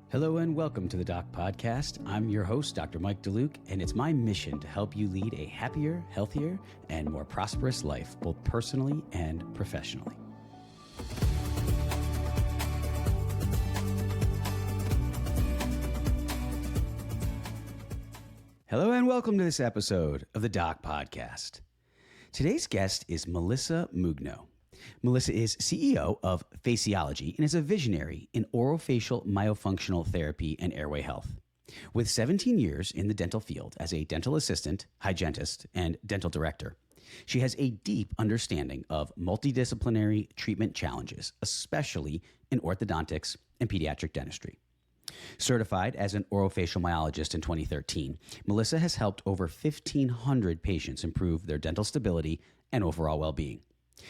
Hello and welcome to the Doc Podcast. I'm your host, Dr. Mike DeLuke, and it's my mission to help you lead a happier, healthier, and more prosperous life, both personally and professionally. Hello and welcome to this episode of the Doc Podcast. Today's guest is Melissa Mugno. Melissa is CEO of Faciology and is a visionary in orofacial myofunctional therapy and airway health. With 17 years in the dental field as a dental assistant, hygienist, and dental director, she has a deep understanding of multidisciplinary treatment challenges, especially in orthodontics and pediatric dentistry. Certified as an orofacial myologist in 2013, Melissa has helped over 1,500 patients improve their dental stability and overall well-being.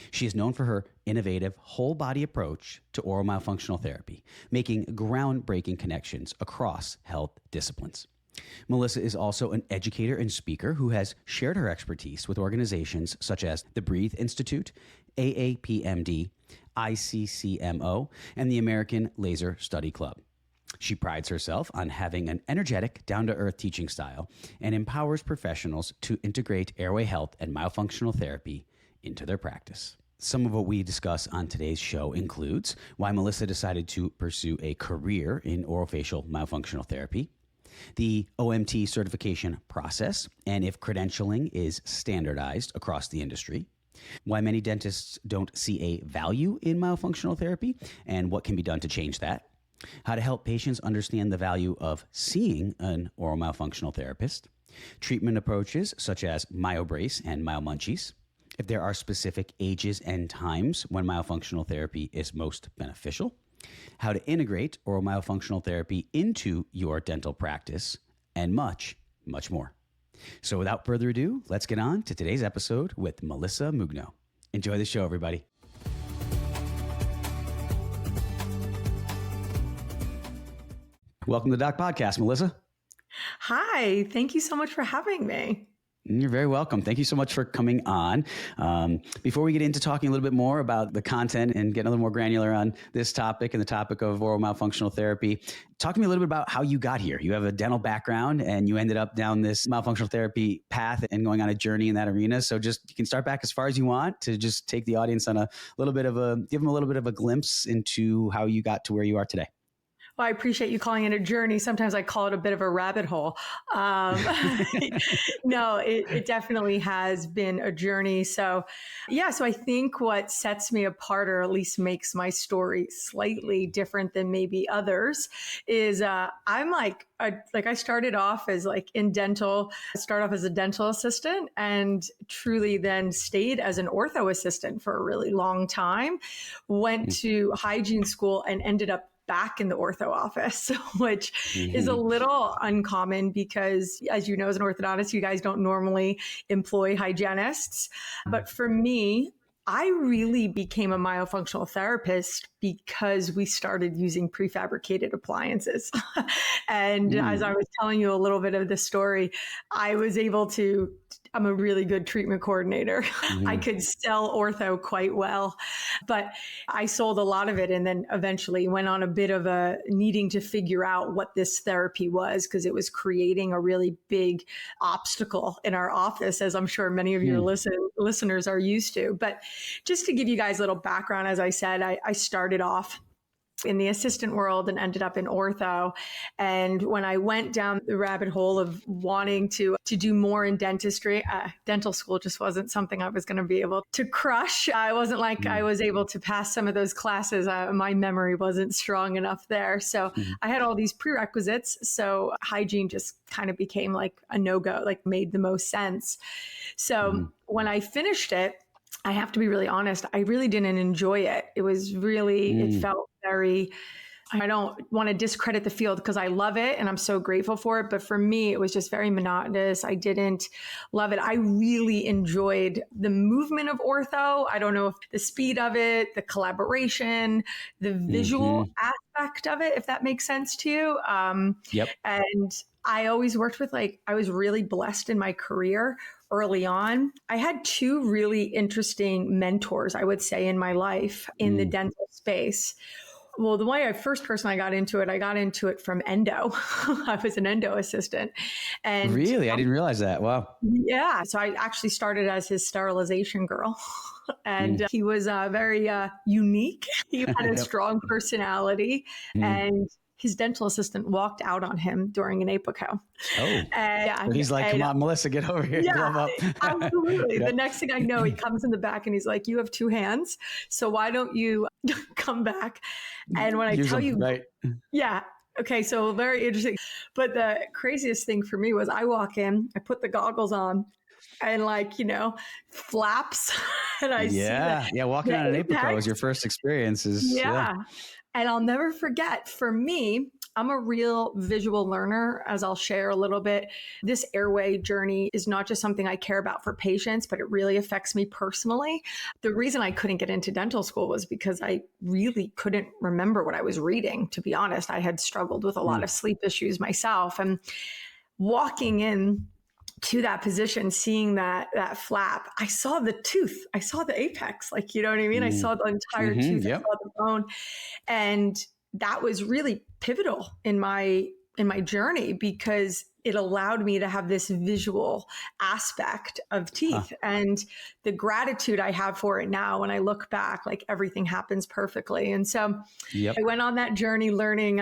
She is known for her innovative whole-body approach to oromyofunctional therapy, making groundbreaking connections across health disciplines. Melissa is also an educator and speaker who has shared her expertise with organizations such as the Breathe Institute, AAPMD, ICCMO, and the American Laser Study Club. She prides herself on having an energetic, down-to-earth teaching style and empowers professionals to integrate airway health and myofunctional therapy into their practice. Some of what we discuss on today's show includes why Melissa decided to pursue a career in orofacial myofunctional therapy, the OMT certification process, and if credentialing is standardized across the industry, why many dentists don't see a value in myofunctional therapy and what can be done to change that, how to help patients understand the value of seeing an oromyofunctional therapist, treatment approaches such as Myobrace and MyoMunchies, if there are specific ages and times when myofunctional therapy is most beneficial, how to integrate oromyofunctional therapy into your dental practice, and much, much more. So without further ado, let's get on to today's episode with Melissa Mugno. Enjoy the show, everybody. Welcome to the Doc Podcast, Melissa. Hi, thank you so much for having me. You're very welcome. Thank you so much for coming on. Before we get into talking a little bit more about the content and get a little more granular on this topic and the topic of oromyofunctional therapy, talk to me a little bit about how you got here. You have a dental background and you ended up down this myofunctional therapy path and going on a journey in that arena. So just, you can start back as far as you want to just take the audience on give them a little bit of a glimpse into how you got to where you are today. Well, I appreciate you calling it a journey. Sometimes I call it a bit of a rabbit hole. No, it definitely has been a journey. So I think what sets me apart, or at least makes my story slightly different than maybe others, is I'm I started off as in dental, started off as a dental assistant and truly then stayed as an ortho assistant for a really long time, went to hygiene school and ended up back in the ortho office, which is a little uncommon because, as you know, as an orthodontist, you guys don't normally employ hygienists. But for me, I really became a myofunctional therapist because we started using prefabricated appliances. And as I was telling you a little bit of the story, I'm a really good treatment coordinator. I could sell ortho quite well, but I sold a lot of it and then eventually went on a bit of a needing to figure out what this therapy was because it was creating a really big obstacle in our office, as I'm sure many of your listeners are used to. But just to give you guys a little background, as I said, I started off in the assistant world and ended up in ortho. And when I went down the rabbit hole of wanting to do more in dentistry, dental school just wasn't something I was going to be able to crush. I wasn't like I was able to pass some of those classes. My memory wasn't strong enough there. So I had all these prerequisites. So hygiene just kind of became like a no-go, made the most sense. So when I finished it, I have to be really honest, I really didn't enjoy it. It was really, it felt very, I don't want to discredit the field because I love it and I'm so grateful for it. But for me, it was just very monotonous. I didn't love it. I really enjoyed the movement of ortho. I don't know if the speed of it, the collaboration, the visual aspect of it, if that makes sense to you. Yep. And I always worked with I was really blessed in my career early on. I had two really interesting mentors, I would say, in my life in the dental space. Well, the way first person I got into it from endo. I was an endo assistant. And Really? I didn't realize that. Wow. yeah, so I actually started as his sterilization girl. And he was very unique. He had a strong personality, and his dental assistant walked out on him during an APICO. Oh, so he's like, come on, Melissa, get over here. Yeah, Glove up. absolutely. The next thing I know, he comes in the back and he's like, you have two hands, so why don't you come back? And when I tell you, right. Yeah. Okay. So very interesting. But the craziest thing for me was I walk in, I put the goggles on and flaps. And I see that. Yeah. Walking on an APICO was your first experience. Yeah. And I'll never forget, for me, I'm a real visual learner, as I'll share a little bit. This airway journey is not just something I care about for patients, but it really affects me personally. The reason I couldn't get into dental school was because I really couldn't remember what I was reading. To be honest, I had struggled with a lot of sleep issues myself. And walking in to that position, seeing that flap, I saw the tooth. I saw the apex, you know what I mean? I saw the entire tooth, I saw the bone. And that was really pivotal in my journey because it allowed me to have this visual aspect of teeth. And the gratitude I have for it now, when I look back, everything happens perfectly. And so I went on that journey learning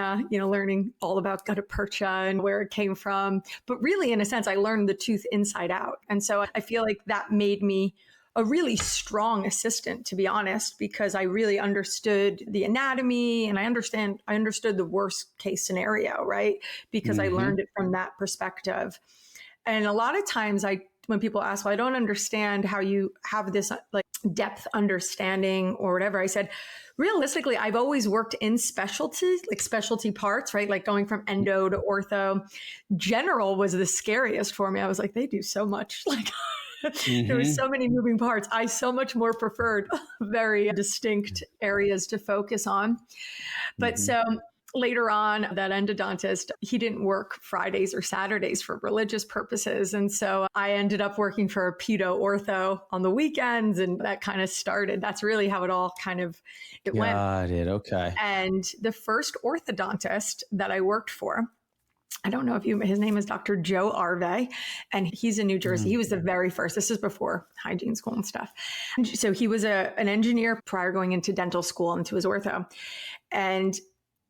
all about gutta percha and where it came from. But really, in a sense, I learned the tooth inside out. And so I feel like that made me a really strong assistant, to be honest, because I really understood the anatomy and I understood the worst case scenario, right? Because I learned it from that perspective. And a lot of times when people ask, well, I don't understand how you have this depth understanding or whatever, I said, realistically, I've always worked in specialties, specialty parts, right? Like going from endo to ortho. General was the scariest for me. I was like, they do so much. There were so many moving parts. I so much more preferred very distinct areas to focus on. But so later on, that endodontist, he didn't work Fridays or Saturdays for religious purposes. And so I ended up working for a pedo ortho on the weekends, and that kind of started. That's really how it all went. Got it. Okay. And the first orthodontist that I worked for, I don't know if his name is Dr. Joe Arve, and he's in New Jersey. He was the very first. This is before hygiene school and stuff. So he was an engineer prior going into dental school, into his ortho. And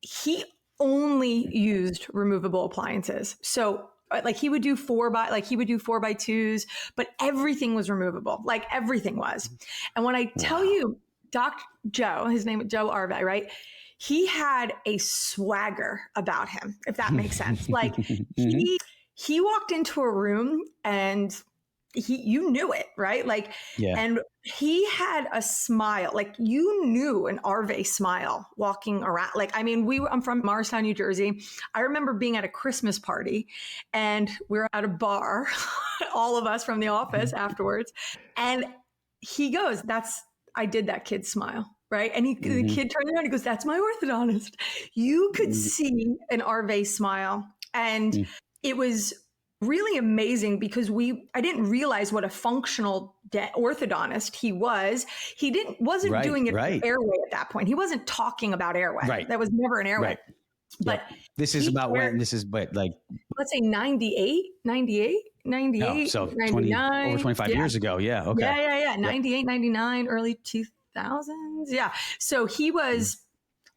he only used removable appliances. So he would do 4x2s, but everything was removable. Everything was. And when I tell you, Dr. Joe, his name is Joe Arve, right? He had a swagger about him, if that makes sense. He walked into a room and you knew it, right? And he had a smile, you knew an Arve smile walking around. I'm from Morristown, New Jersey. I remember being at a Christmas party and we were at a bar, all of us from the office afterwards. And he goes, I did that kid's smile. Right. And the kid turned around and goes, that's my orthodontist. You could see an Arve smile. And it was really amazing because I didn't realize what a functional orthodontist he was. He wasn't doing it for airway at that point. He wasn't talking about airway. Right. That was never an airway. Right. But this is about when this is, let's say 98. Oh, so 99, over 25 years ago. Yeah. Okay. Yeah. 98, 99, early 2000s. Yeah. So he was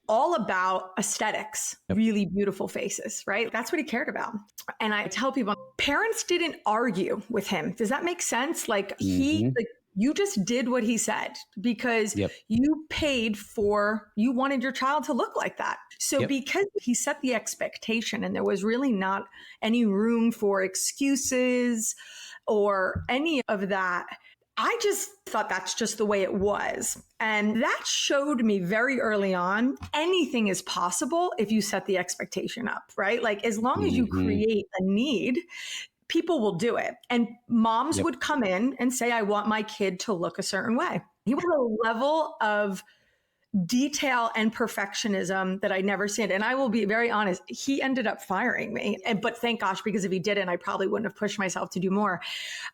all about aesthetics, really beautiful faces, right? That's what he cared about. And I tell people, parents didn't argue with him. Does that make sense? You just did what he said because you paid you wanted your child to look like that. So because he set the expectation and there was really not any room for excuses or any of that, I just thought that's just the way it was. And that showed me very early on, anything is possible if you set the expectation up, right? As long as you create a need, people will do it. And moms would come in and say, I want my kid to look a certain way. He was a level of detail and perfectionism that I never seen. And I will be very honest, he ended up firing me. But thank gosh, because if he didn't, I probably wouldn't have pushed myself to do more,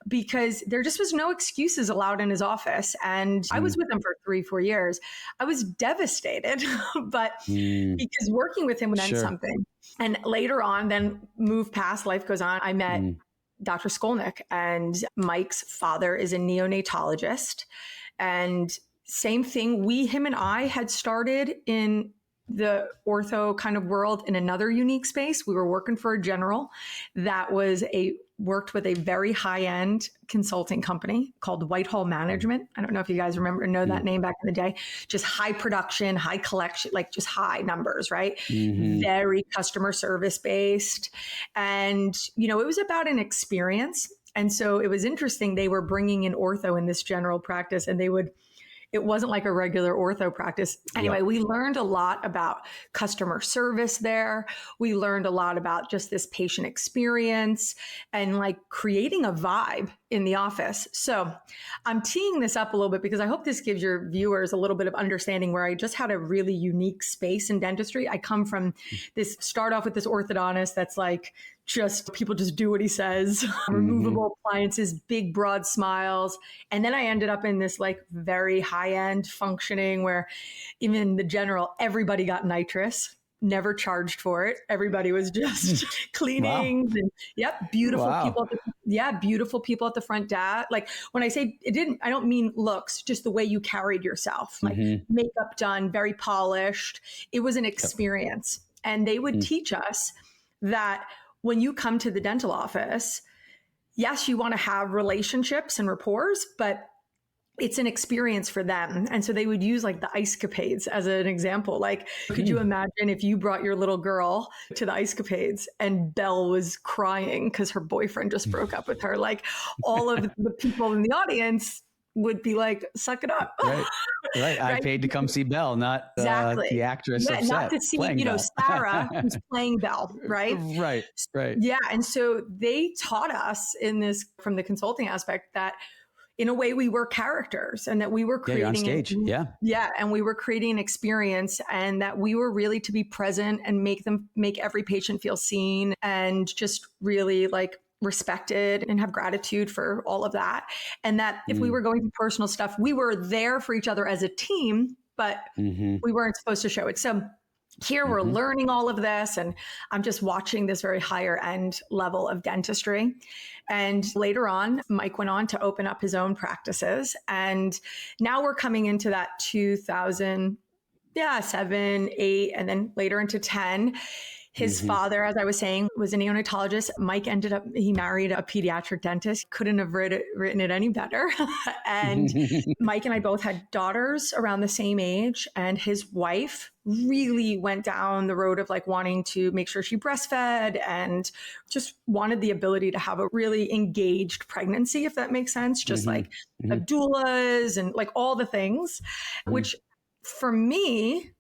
because there just was no excuses allowed in his office. And I was with him for 3-4 years. I was devastated, but because working with him meant something. And later on, then move past, life goes on. I met Dr. Skolnick, and Mike's father is a neonatologist. And same thing, him and I had started in the ortho kind of world in another unique space. We were working for a general that worked with a very high-end consulting company called Whitehall Management. I don't know if you guys know that name back in the day. Just high production, high collection, like just high numbers, right? Very customer service based. And, it was about an experience. And so it was interesting. They were bringing in ortho in this general practice, and it wasn't like a regular ortho practice. Anyway, we learned a lot about customer service there. We learned a lot about just this patient experience and like creating a vibe in the office. So I'm teeing this up a little bit because I hope this gives your viewers a little bit of understanding where I just had a really unique space in dentistry. I come from start off with this orthodontist that's like, people just do what he says, removable appliances, big, broad smiles. And then I ended up in this like very high end functioning where even the general, everybody got nitrous, never charged for it. Everybody was just cleaning. And, beautiful people. Beautiful people at the front desk. Like when I say I don't mean looks, just the way you carried yourself, like makeup done, very polished. It was an experience. And they would teach us that when you come to the dental office, yes, you want to have relationships and rapport, but it's an experience for them. And so they would use like the ice capades as an example. Like, could you imagine if you brought your little girl to the ice capades and Belle was crying because her boyfriend just broke up with her? Like all of the people in the audience would be like, suck it up. Right. I paid to come see Belle, not the actress upset. Not to see, Sarah who's playing Belle, right? Right. Yeah. And so they taught us in this, from the consulting aspect, that in a way we were characters and that we were creating on stage. And we were creating an experience, and that we were really to be present and make every patient feel seen and just really like respected and have gratitude for all of that. And that if we were going through personal stuff, we were there for each other as a team, but we weren't supposed to show it. So here we're learning all of this, and I'm just watching this very higher end level of dentistry. And later on, Mike went on to open up his own practices. And now we're coming into that 2007, 8, and then later into 10. His father, as I was saying, was a neonatologist. Mike he married a pediatric dentist. Couldn't have written it any better. And Mike and I both had daughters around the same age. And his wife really went down the road of like wanting to make sure she breastfed and just wanted the ability to have a really engaged pregnancy, if that makes sense. Just like doulas and like all the things, which for me,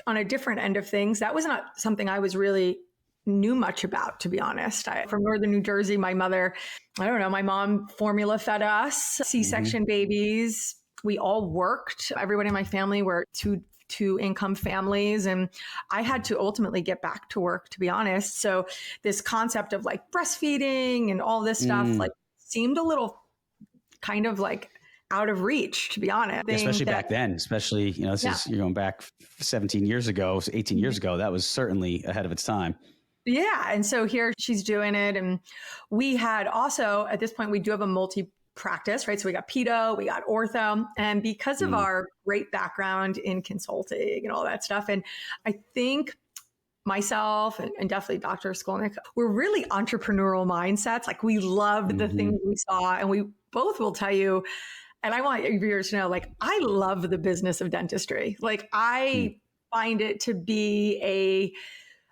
on a different end of things, that was not something I was really knew much about, to be honest. From Northern New Jersey, my mother, my mom formula fed us, C-section babies. We all worked. Everybody in my family were two income families. And I had to ultimately get back to work, to be honest. So this concept of like breastfeeding and all this stuff like seemed a little kind of like out of reach, to be honest. Especially back then, you're going back 17 years ago, 18 years ago, that was certainly ahead of its time. Yeah. And so here she's doing it. And we had also, at this point, we do have a multi-practice, right? So we got pedo, we got ortho, and because of our great background in consulting and all that stuff. And I think myself and definitely Dr. Skolnick, we're really entrepreneurial mindsets. Like we loved the things we saw, and we both will tell you, and I want your viewers to know, like, I love the business of dentistry. Like, I find it to be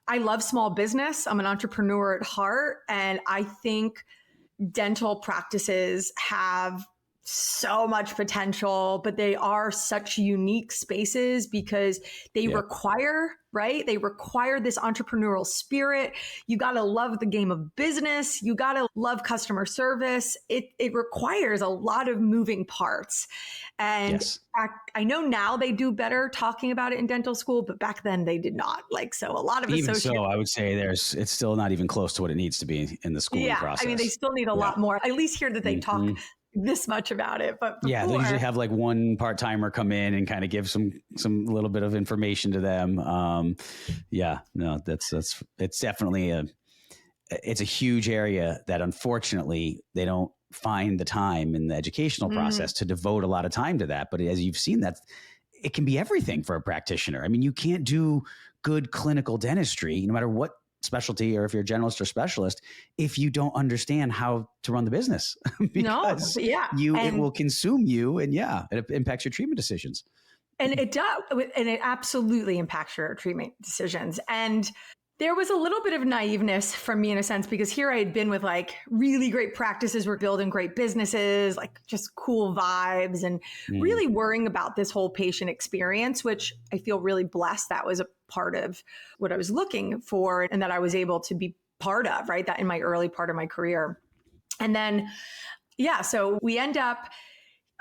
I love small business. I'm an entrepreneur at heart. And I think dental practices have so much potential, but they are such unique spaces because they require, right? They require this entrepreneurial spirit. You got to love the game of business. You got to love customer service. It requires a lot of moving parts. And I know now they do better talking about it in dental school, but back then they did not. Like, so a lot of even so, I would say it's still not even close to what it needs to be in the schooling process. I mean, they still need a lot more. I at least hear that they talk this much about it, but before, they usually have like one part-timer come in and kind of give some little bit of information to them. It's definitely it's a huge area that unfortunately they don't find the time in the educational process to devote a lot of time to that. But as you've seen, that it can be everything for a practitioner. I mean, you can't do good clinical dentistry, no matter what specialty or if you're a generalist or specialist, if you don't understand how to run the business, because it will consume you, and it impacts your treatment decisions. And it does, and it absolutely impacts your treatment decisions. And there was a little bit of naiveness from me in a sense, because here I had been with like really great practices, we're building great businesses, like just cool vibes, and really worrying about this whole patient experience, which I feel really blessed that was a part of what I was looking for and that I was able to be part of, right? That in my early part of my career. And then, so we end up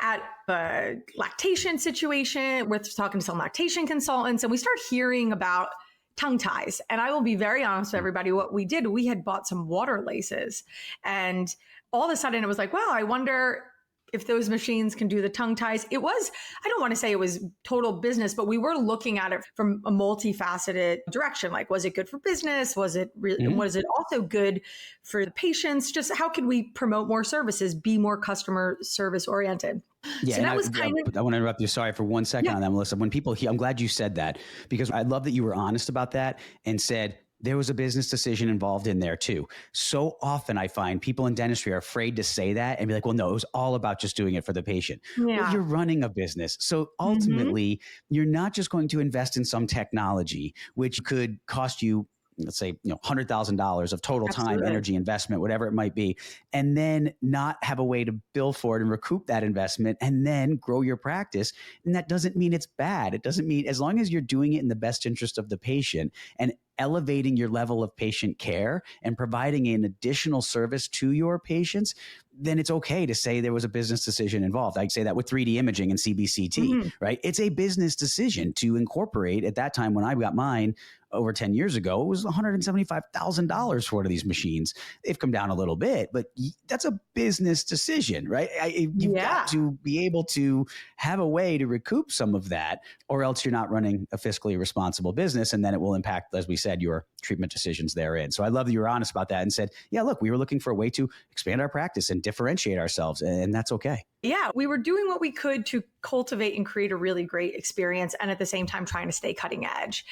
at a lactation situation. We're talking to some lactation consultants, and we start hearing about tongue ties. And I will be very honest with everybody, what we did, we had bought some water laces, and all of a sudden it was like, wow, I wonder if those machines can do the tongue ties. It was, I don't want to say it was total business, but we were looking at it from a multifaceted direction. Like, was it good for business? Was it really, was it also good for the patients? Just how could we promote more services, be more customer service oriented? Yeah, so that was I want to interrupt you. Sorry for 1 second on that, Melissa. When people hear, I'm glad you said that, because I love that you were honest about that and said there was a business decision involved in there too. So often I find people in dentistry are afraid to say that and be like, well, no, it was all about just doing it for the patient. Well, you're running a business. So ultimately, you're not just going to invest in some technology, which could cost you, let's say, $100,000 of total time, energy, investment, whatever it might be, and then not have a way to bill for it and recoup that investment and then grow your practice. And that doesn't mean it's bad. It doesn't mean, as long as you're doing it in the best interest of the patient and elevating your level of patient care and providing an additional service to your patients, then it's okay to say there was a business decision involved. I say that with 3D imaging and CBCT, right? It's a business decision to incorporate. At that time when I got mine over 10 years ago, it was $175,000 for one of these machines. They've come down a little bit, but that's a business decision, right? You've got to be able to have a way to recoup some of that, or else you're not running a fiscally responsible business. And then it will impact, as we said, your treatment decisions therein. So I love that you were honest about that and said, look, we were looking for a way to expand our practice and differentiate ourselves, and that's okay. Yeah, we were doing what we could to cultivate and create a really great experience, and at the same time trying to stay cutting edge.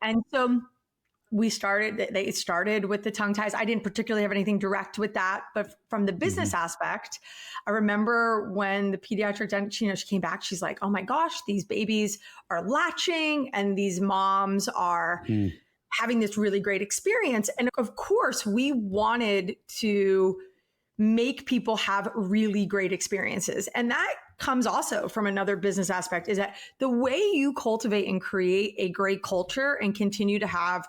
And so they started with the tongue ties. I didn't particularly have anything direct with that, but from the business aspect, I remember when the pediatric dentist, she came back, she's like, oh my gosh, these babies are latching and these moms are having this really great experience. And of course, we wanted to make people have really great experiences. And that comes also from another business aspect, is that the way you cultivate and create a great culture and continue to have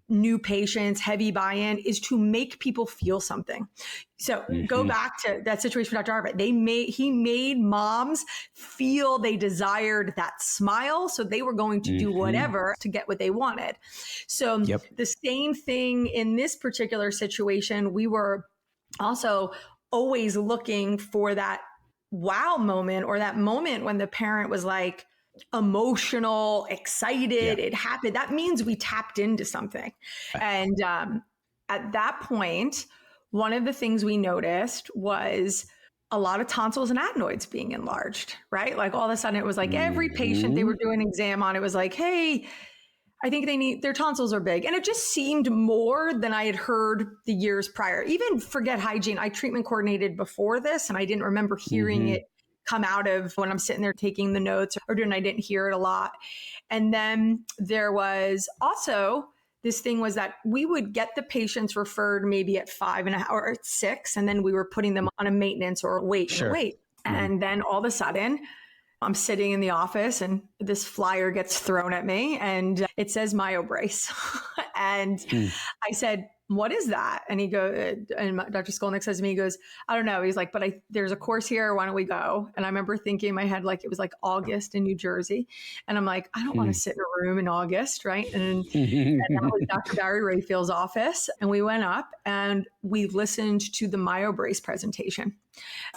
new patients, heavy buy-in, is to make people feel something. So go back to that situation with Dr. Arbat. He made moms feel they desired that smile. So they were going to do whatever to get what they wanted. So the same thing in this particular situation, we were also always looking for that wow moment, or that moment when the parent was like emotional, excited, it happened. That means we tapped into something. And at that point, one of the things we noticed was a lot of tonsils and adenoids being enlarged, right? Like all of a sudden it was like every patient they were doing an exam on, it was like, hey, I think their tonsils are big. And it just seemed more than I had heard the years prior. Even forget hygiene. I treatment coordinated before this, and I didn't remember hearing it come out of when I'm sitting there taking the notes or doing, I didn't hear it a lot. And then there was also this thing was that we would get the patients referred maybe at 5.5 or at 6, and then we were putting them on a maintenance or a wait. And then all of a sudden, I'm sitting in the office and this flyer gets thrown at me and it says Myobrace. And I said, what is that? And he goes, and Dr. Skolnick says to me, he goes, I don't know. He's like, but there's a course here. Why don't we go? And I remember thinking in my head, like, it was like August in New Jersey. And I'm like, I don't want to sit in a room in August. Right. And that was Dr. Barry Rayfield's office. And we went up and we listened to the Myobrace presentation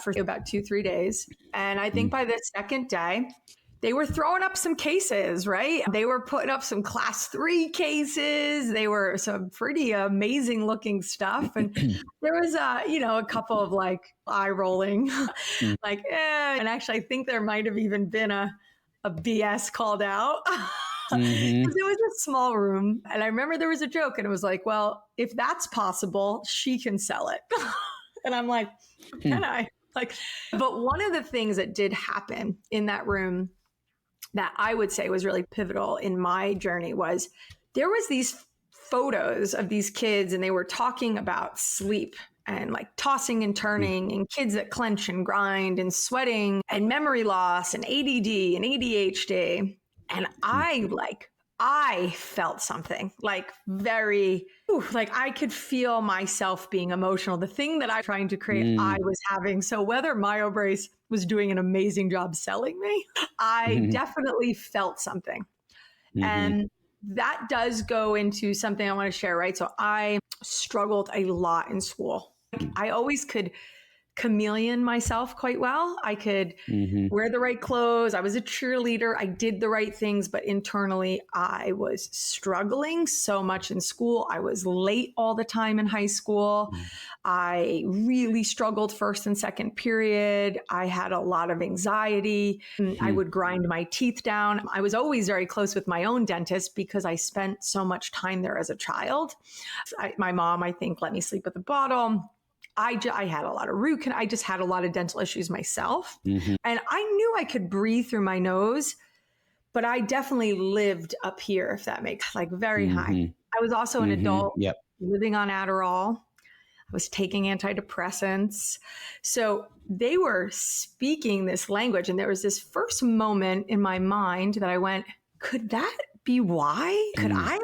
for about 2-3 days. And I think by the second day, they were throwing up some cases, right? They were putting up some class 3 cases. They were some pretty amazing looking stuff. And there was a couple of like eye rolling, like, And actually, I think there might have even been a BS called out. Because it was a small room. And I remember there was a joke and it was like, well, if that's possible, she can sell it. And I'm like, can I? But one of the things that did happen in that room that I would say was really pivotal in my journey was there was these photos of these kids and they were talking about sleep and like tossing and turning and kids that clench and grind and sweating and memory loss and ADD and ADHD. And I felt something like I could feel myself being emotional. The thing that I'm trying to create, I was having. So whether Myobrace was doing an amazing job selling me, I definitely felt something. And that does go into something I want to share, right? So I struggled a lot in school. I always could chameleon myself quite well. I could wear the right clothes. I was a cheerleader. I did the right things, but internally I was struggling so much in school. I was late all the time in high school. I really struggled first and second period. I had a lot of anxiety. I would grind my teeth down. I was always very close with my own dentist because I spent so much time there as a child. My mom, I think, let me sleep with a bottle. I had a lot of I just had a lot of dental issues myself. And I knew I could breathe through my nose, but I definitely lived up here, if that makes very high. I was also an adult living on Adderall. I was taking antidepressants. So they were speaking this language. And there was this first moment in my mind that I went, could that be why? Could I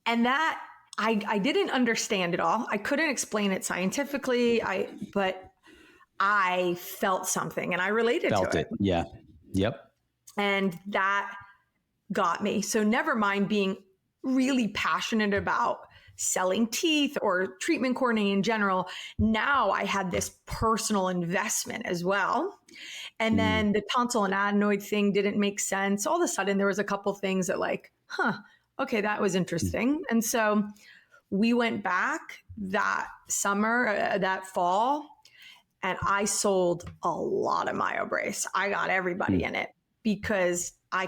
and that I didn't understand it all. I couldn't explain it scientifically, but I felt something and I related to it. Yeah. Yep. And that got me. So never mind being really passionate about selling teeth or treatment coordinating in general. Now I had this personal investment as well. And then the tonsil and adenoid thing didn't make sense. All of a sudden there was a couple things that okay, that was interesting. And so we went back that summer, that fall, and I sold a lot of Myobrace. I got everybody in it because I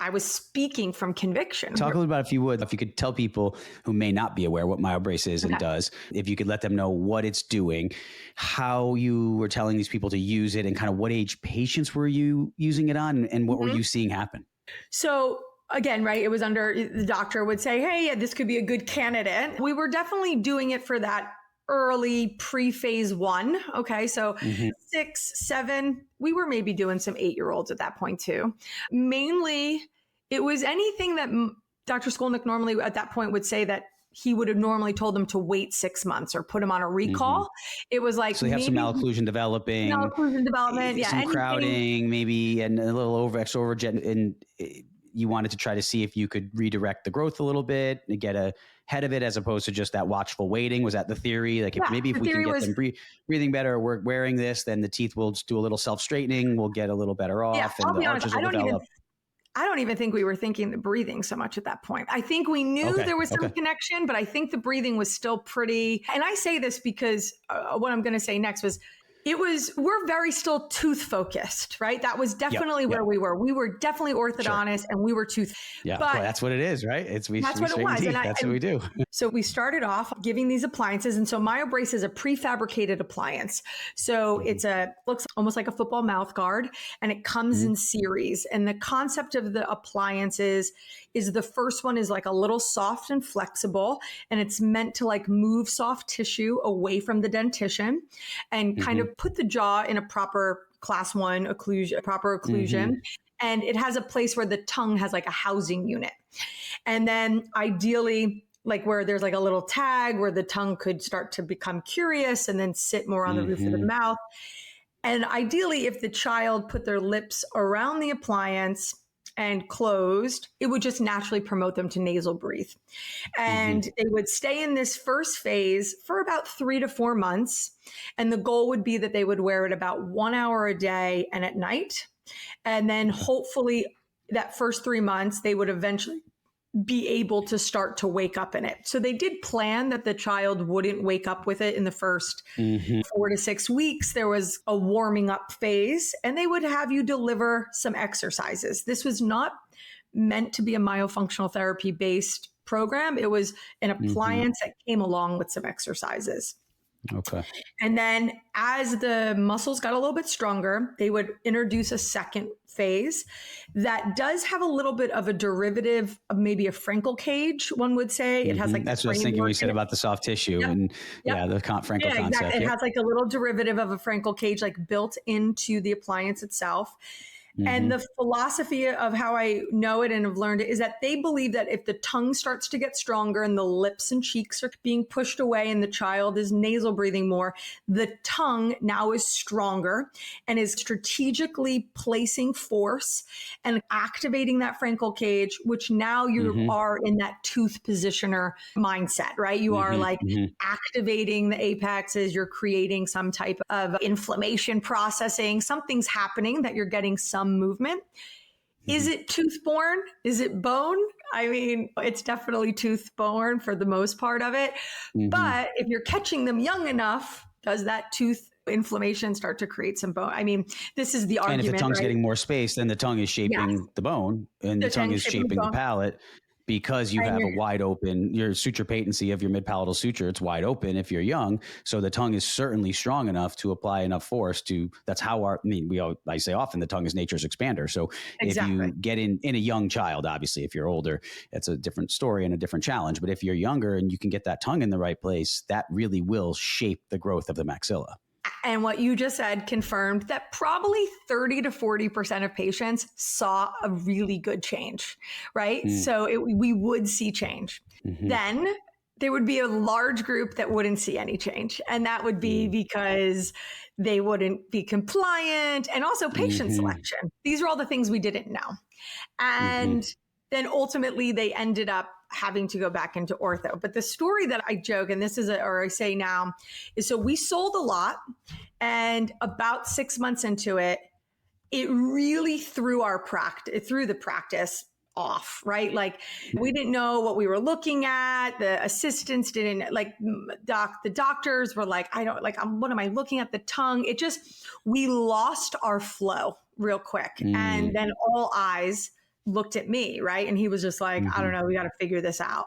was speaking from conviction. Talk a little about, if you could tell people who may not be aware what Myobrace is and does, if you could let them know what it's doing, how you were telling these people to use it, and kind of what age patients were you using it on, and what were you seeing happen? So again, right, it was the doctor would say, hey, yeah, this could be a good candidate. We were definitely doing it for that early pre-phase 1. Okay. So 6, 7, we were maybe doing some 8-year-olds at that point too. Mainly it was anything that Dr. Skolnick normally at that point would say that he would have normally told them to wait 6 months or put them on a recall. It was like, so they have some malocclusion developing, some crowding, maybe, and a little extra overjet, and you wanted to try to see if you could redirect the growth a little bit and get ahead of it, as opposed to just that watchful waiting. Was that the theory? Like, if we can get them breathing better, or we're wearing this, then the teeth will just do a little self-straightening, we'll get a little better off, and the arches will develop. I don't even think we were thinking the breathing so much at that point. I think we knew there was some connection, but I think the breathing was still pretty. And I say this because what I'm going to say next was, we're very still tooth focused, right? That was definitely where we were. We were definitely orthodontist and we were tooth. Yeah, but that's what it is, right? That's what it was. That's what we do. So we started off giving these appliances. And so Myobrace is a prefabricated appliance. So looks almost like a football mouth guard, and it comes in series. And the concept of the appliances is the first one is like a little soft and flexible, and it's meant to like move soft tissue away from the dentition and kind of put the jaw in a proper class 1 occlusion, proper occlusion. And it has a place where the tongue has like a housing unit. And then ideally, like where there's like a little tag where the tongue could start to become curious and then sit more on the roof of the mouth. And ideally, if the child put their lips around the appliance and closed, it would just naturally promote them to nasal breathe. And they would stay in this first phase for about 3 to 4 months. And the goal would be that they would wear it about 1 hour a day and at night. And then hopefully that first 3 months, they would eventually be able to start to wake up in it. So they did plan that the child wouldn't wake up with it in the first 4 to 6 weeks. There was a warming up phase, and they would have you deliver some exercises. This was not meant to be a myofunctional therapy based program. It was an appliance that came along with some exercises. Okay. And then as the muscles got a little bit stronger, they would introduce a second phase that does have a little bit of a derivative of maybe a Frankel cage, one would say. It has like that's what I was thinking when you said about the soft tissue and the Frankel concept. Exactly. It has like a little derivative of a Frankel cage like built into the appliance itself. And the philosophy of how I know it and have learned it is that they believe that if the tongue starts to get stronger and the lips and cheeks are being pushed away and the child is nasal breathing more, the tongue now is stronger and is strategically placing force and activating that Frankel cage, which now you are in that tooth positioner mindset, right? You are like activating the apexes, you're creating some type of inflammation processing, something's happening that you're getting some movement. Is it tooth borne? Is it bone? I mean, it's definitely tooth borne for the most part of it. But if you're catching them young enough, does that tooth inflammation start to create some bone? I mean, this is the argument. And if the tongue's getting more space, then the tongue is shaping the bone and the tongue is shaping the palate. Because you have a wide open, your suture patency of your mid-palatal suture, it's wide open if you're young. So the tongue is certainly strong enough to apply enough force to, that's how I say often the tongue is nature's expander. So if you get in a young child, obviously, if you're older, it's a different story and a different challenge. But if you're younger and you can get that tongue in the right place, that really will shape the growth of the maxilla. And what you just said confirmed that probably 30 to 40% of patients saw a really good change, right? So we would see change. Then there would be a large group that wouldn't see any change. And that would be because they wouldn't be compliant and also patient selection. These are all the things we didn't know. And then ultimately they ended up having to go back into ortho. But the story that I joke, and this is, or I say now, is so we sold a lot, and about 6 months into it, it really threw the practice off, right? Like we didn't know what we were looking at. The assistants didn't the doctors were like, what am I looking at? The tongue. We lost our flow real quick. And then all eyes looked at me, right? And he was just like, I don't know, we got to figure this out.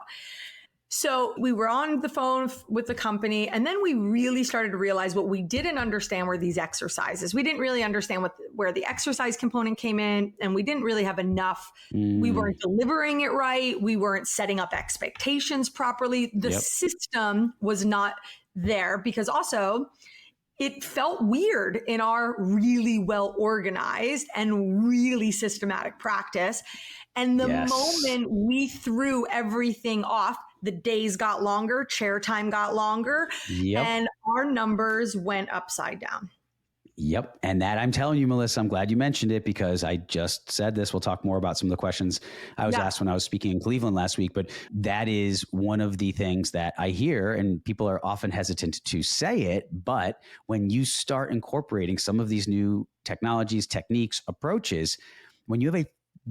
So we were on the phone with the company, and then we really started to realize what we didn't understand were these exercises. We didn't really understand where the exercise component came in, and we didn't really have enough. We weren't delivering it right. We weren't setting up expectations properly. The system was not there because also it felt weird in our really well organized and really systematic practice. And the moment we threw everything off, the days got longer, chair time got longer, and our numbers went upside down. Yep. And that, I'm telling you, Melissa, I'm glad you mentioned it because I just said this. We'll talk more about some of the questions I was asked when I was speaking in Cleveland last week. But that is one of the things that I hear, and people are often hesitant to say it. But when you start incorporating some of these new technologies, techniques, approaches, when you have a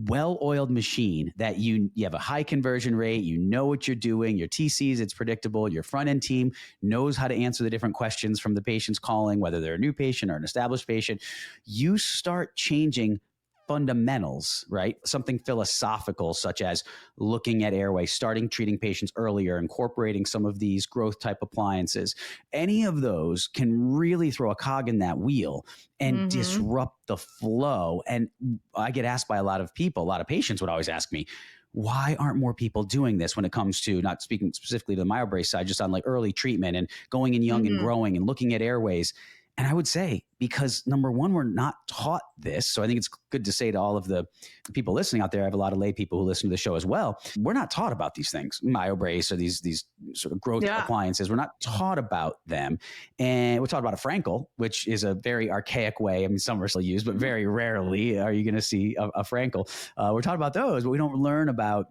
well-oiled machine that you have a high conversion rate, you know what you're doing, your TCs, it's predictable, your front-end team knows how to answer the different questions from the patients calling, whether they're a new patient or an established patient, you start changing fundamentals, right? Something philosophical, such as looking at airway, starting treating patients earlier, incorporating some of these growth type appliances. Any of those can really throw a cog in that wheel and disrupt the flow. And I get asked by a lot of people, a lot of patients would always ask me, why aren't more people doing this when it comes to, not speaking specifically to the Myobrace side, just on like early treatment and going in young and growing and looking at airways? And I would say, because number one, we're not taught this. So I think it's good to say to all of the people listening out there, I have a lot of lay people who listen to the show as well. We're not taught about these things, Myobrace or these sort of growth appliances. We're not taught about them. And we're taught about a Frankel, which is a very archaic way. I mean, some are still used, but very rarely are you going to see a Frankel. We're taught about those, but we don't learn about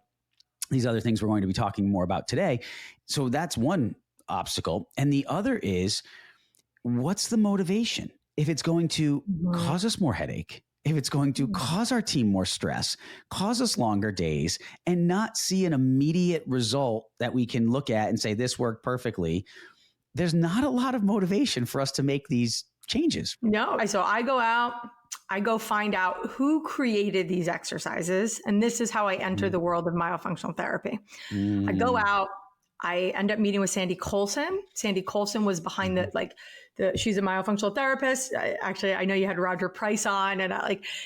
these other things we're going to be talking more about today. So that's one obstacle. And the other is, what's the motivation? If it's going to cause us more headache, if it's going to cause our team more stress, cause us longer days, and not see an immediate result that we can look at and say, this worked perfectly, there's not a lot of motivation for us to make these changes. No. So I go out, I go find out who created these exercises. And this is how I enter the world of myofunctional therapy. I go out, I end up meeting with Sandy Colson. Sandy Colson was behind she's a myofunctional therapist. I know you had Roger Price on and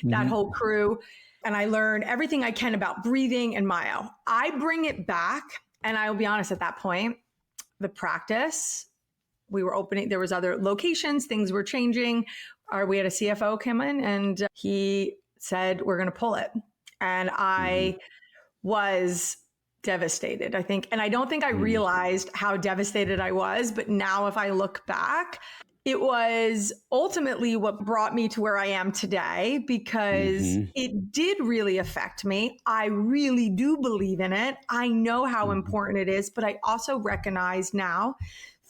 that whole crew. And I learned everything I can about breathing and myo. I bring it back. And I'll be honest, at that point, the practice, we were opening, there was other locations, things were changing. We had a CFO come in and he said, we're going to pull it. And I was devastated, I think. And I don't think I realized how devastated I was. But now if I look back, it was ultimately what brought me to where I am today, because it did really affect me. I really do believe in it. I know how important it is, but I also recognize now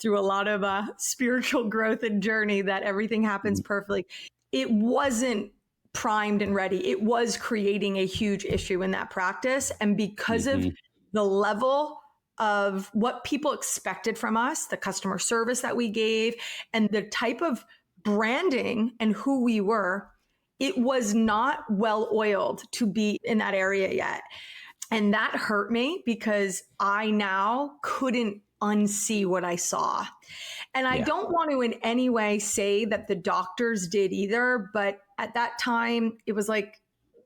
through a lot of spiritual growth and journey that everything happens perfectly. It wasn't primed and ready. It was creating a huge issue in that practice. And because of the level of what people expected from us, the customer service that we gave, and the type of branding and who we were, it was not well oiled to be in that area yet. And that hurt me because I now couldn't unsee what I saw. And I don't want to in any way say that the doctors did either, but at that time, it was like,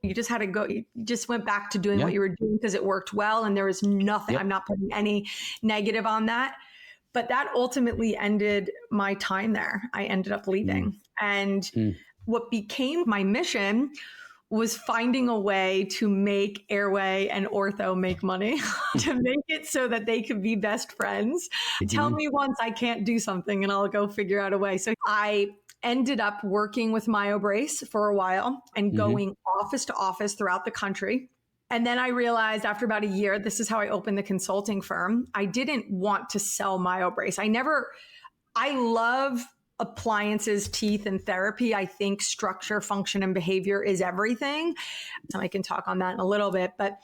you just had to go, you just went back to doing what you were doing because it worked well. And there was nothing, I'm not putting any negative on that, but that ultimately ended my time there. I ended up leaving. And what became my mission was finding a way to make Airway and Ortho make money, to make it so that they could be best friends. Tell me once I can't do something and I'll go figure out a way. So I ended up working with Myobrace for a while and going office to office throughout the country. And then I realized after about a year, this is how I opened the consulting firm. I didn't want to sell Myobrace. I love appliances, teeth, and therapy. I think structure, function, and behavior is everything. And I can talk on that in a little bit, but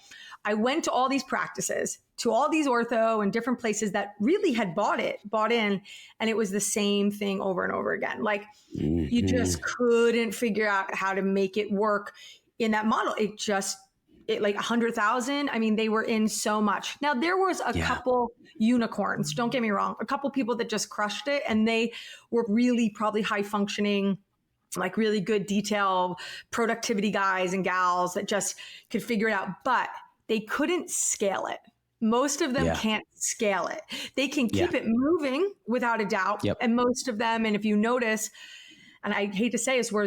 I went to all these practices, to all these ortho and different places that really had bought in, and it was the same thing over and over again. Like you just couldn't figure out how to make it work in that model. It like 100,000. I mean, they were in so much. Now there was a couple unicorns, don't get me wrong, a couple people that just crushed it, and they were really probably high functioning, like really good detail productivity guys and gals that just could figure it out, but they couldn't scale it. Most of them can't scale it. They can keep it moving without a doubt. And most of them, and if you notice, and I hate to say is where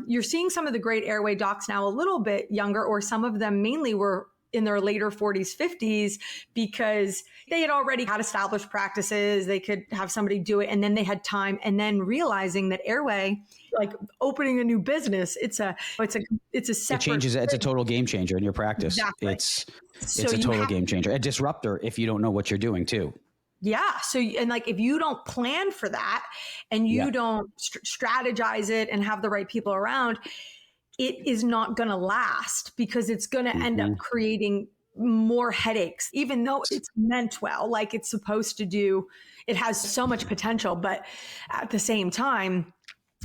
you're seeing some of the great airway docs now a little bit younger, or some of them mainly were in their later 40s, 50s, because they had already had established practices. They could have somebody do it, and then they had time, and then realizing that airway, like opening a new business, it's a separate. It changes. It's a total game changer in your practice. Exactly. It's a total game changer, a disruptor if you don't know what you're doing too. Yeah. So, and like, if you don't plan for that and you don't strategize it and have the right people around, it is not going to last, because it's going to end up creating more headaches, even though it's meant well, like it's supposed to do. It has so much potential, but at the same time,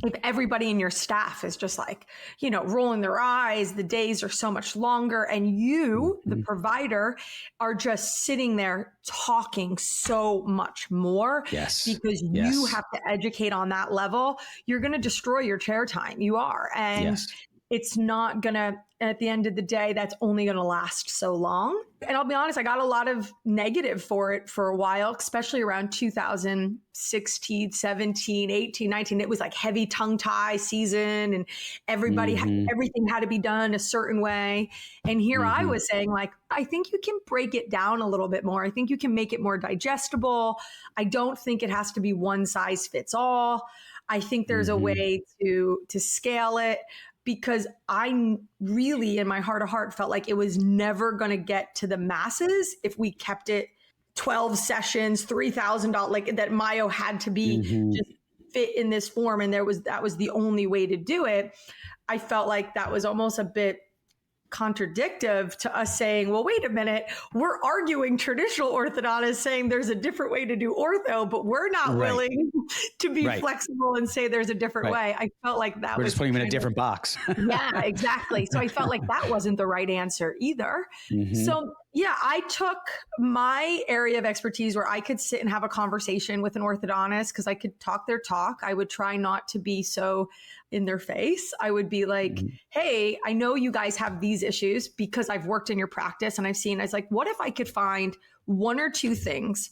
if everybody in your staff is just like, rolling their eyes, the days are so much longer, and you, the provider, are just sitting there talking so much more because you have to educate on that level, you're going to destroy your chair time. You are. And it's not going to at the end of the day, that's only going to last so long. And I'll be honest, I got a lot of negative for it for a while, especially around 2016, 17, 18, 19. It was like heavy tongue tie season and everything had to be done a certain way. And here I was saying like, I think you can break it down a little bit more. I think you can make it more digestible. I don't think it has to be one size fits all. I think there's a way to scale it, because I really, in my heart of heart, felt like it was never going to get to the masses if we kept it 12 sessions, $3,000, like that Myo had to be just fit in this form. And that was the only way to do it. I felt like that was almost a bit contradictive to us saying, well, wait a minute, we're arguing traditional orthodontists saying there's a different way to do ortho, but we're not willing to be flexible and say there's a different way. I felt like that we're just putting them in a different box. Yeah, exactly. So I felt like that wasn't the right answer either. So yeah, I took my area of expertise where I could sit and have a conversation with an orthodontist because I could talk their talk. I would try not to be so in their face. I would be like, hey, I know you guys have these issues because I've worked in your practice and I've seen, I was like, what if I could find one or two things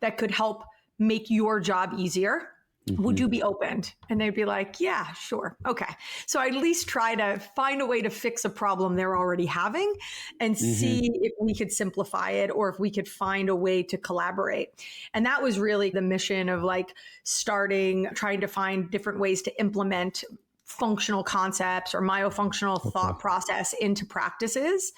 that could help make your job easier? Would you be opened? And they'd be like, yeah, sure. Okay. So I at least try to find a way to fix a problem they're already having and see if we could simplify it or if we could find a way to collaborate. And that was really the mission of like trying to find different ways to implement functional concepts or myofunctional thought process into practices.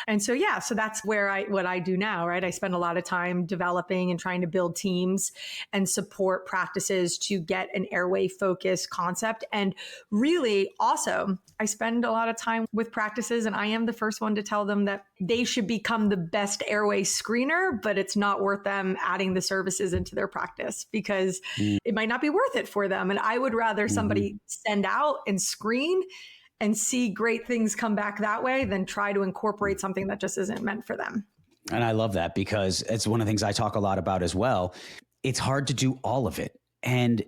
And so, yeah, so that's what I do now, right? I spend a lot of time developing and trying to build teams and support practices to get an airway-focused concept. And really also, I spend a lot of time with practices, and I am the first one to tell them that they should become the best airway screener, but it's not worth them adding the services into their practice because it might not be worth it for them. And I would rather somebody send out and screen and see great things come back that way than try to incorporate something that just isn't meant for them. And I love that because it's one of the things I talk a lot about as well. It's hard to do all of it. And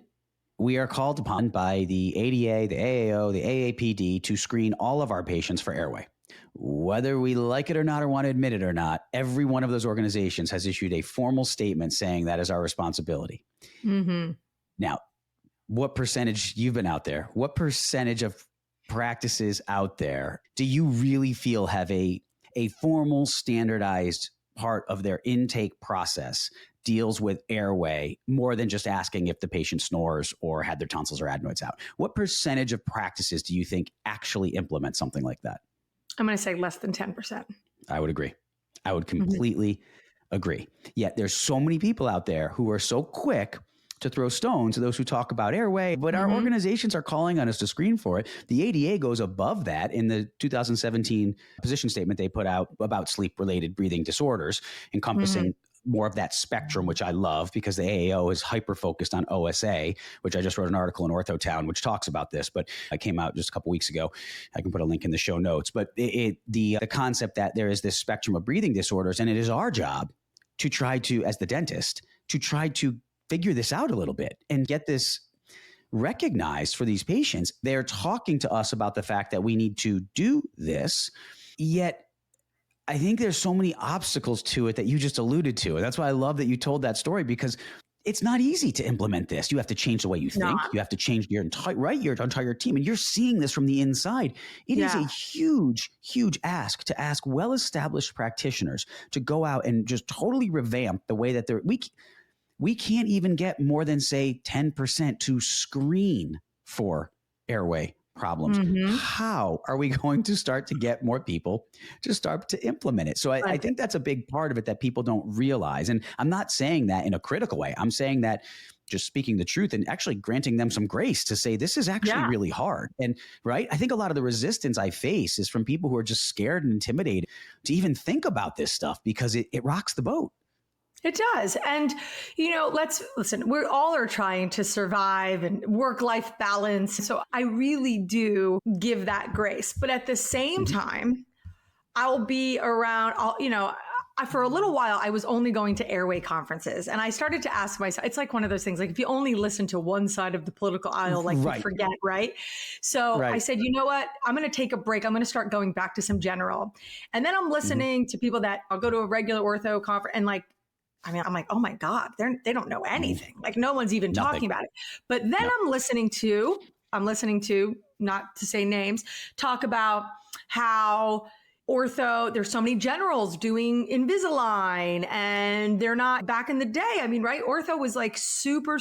we are called upon by the ADA, the AAO, the AAPD to screen all of our patients for airway. Whether we like it or not or want to admit it or not, every one of those organizations has issued a formal statement saying that is our responsibility. Now, what percentage, you've been out there, what percentage of practices out there do you really feel have a formal standardized part of their intake process deals with airway more than just asking if the patient snores or had their tonsils or adenoids out? What percentage of practices do you think actually implement something like that? I'm going to say less than 10%. I would agree. I would completely agree. Yet there's so many people out there who are so quick to throw stones to those who talk about airway, but our organizations are calling on us to screen for it. The ADA goes above that in the 2017 position statement they put out about sleep-related breathing disorders, encompassing more of that spectrum, which I love because the AAO is hyper-focused on OSA, which I just wrote an article in Ortho Town, which talks about this, but it came out just a couple weeks ago. I can put a link in the show notes. But the concept that there is this spectrum of breathing disorders, and it is our job to try to, as the dentist, to try to figure this out a little bit and get this recognized for these patients. They're talking to us about the fact that we need to do this, yet I think there's so many obstacles to it that you just alluded to. And that's why I love that you told that story, because it's not easy to implement this. You have to change the way you think. You have to change your entire team. And you're seeing this from the inside. It is a huge, huge ask to ask well-established practitioners to go out and just totally revamp the way that we can't even get more than, say, 10% to screen for airway problems. How are we going to start to get more people to start to implement it? So I think that's a big part of it that people don't realize. And I'm not saying that in a critical way. I'm saying that just speaking the truth and actually granting them some grace to say, this is actually really hard. And I think a lot of the resistance I face is from people who are just scared and intimidated to even think about this stuff because it rocks the boat. It does. And, let's listen, we all are trying to survive and work-life balance. So I really do give that grace. But at the same time, I'll be around, for a little while, I was only going to airway conferences, and I started to ask myself, it's like one of those things, like if you only listen to one side of the political aisle, like you forget, right? So I said, you know what? I'm going to take a break. I'm going to start going back to some general. And then I'm listening to people that I'll go to a regular ortho conference and like, I mean, I'm like, oh my God, they don't know anything. Like no one's even talking about it. But then I'm listening to, not to say names, talk about how ortho, there's so many generals doing Invisalign and they're not back in the day. I mean, right? Ortho was like super,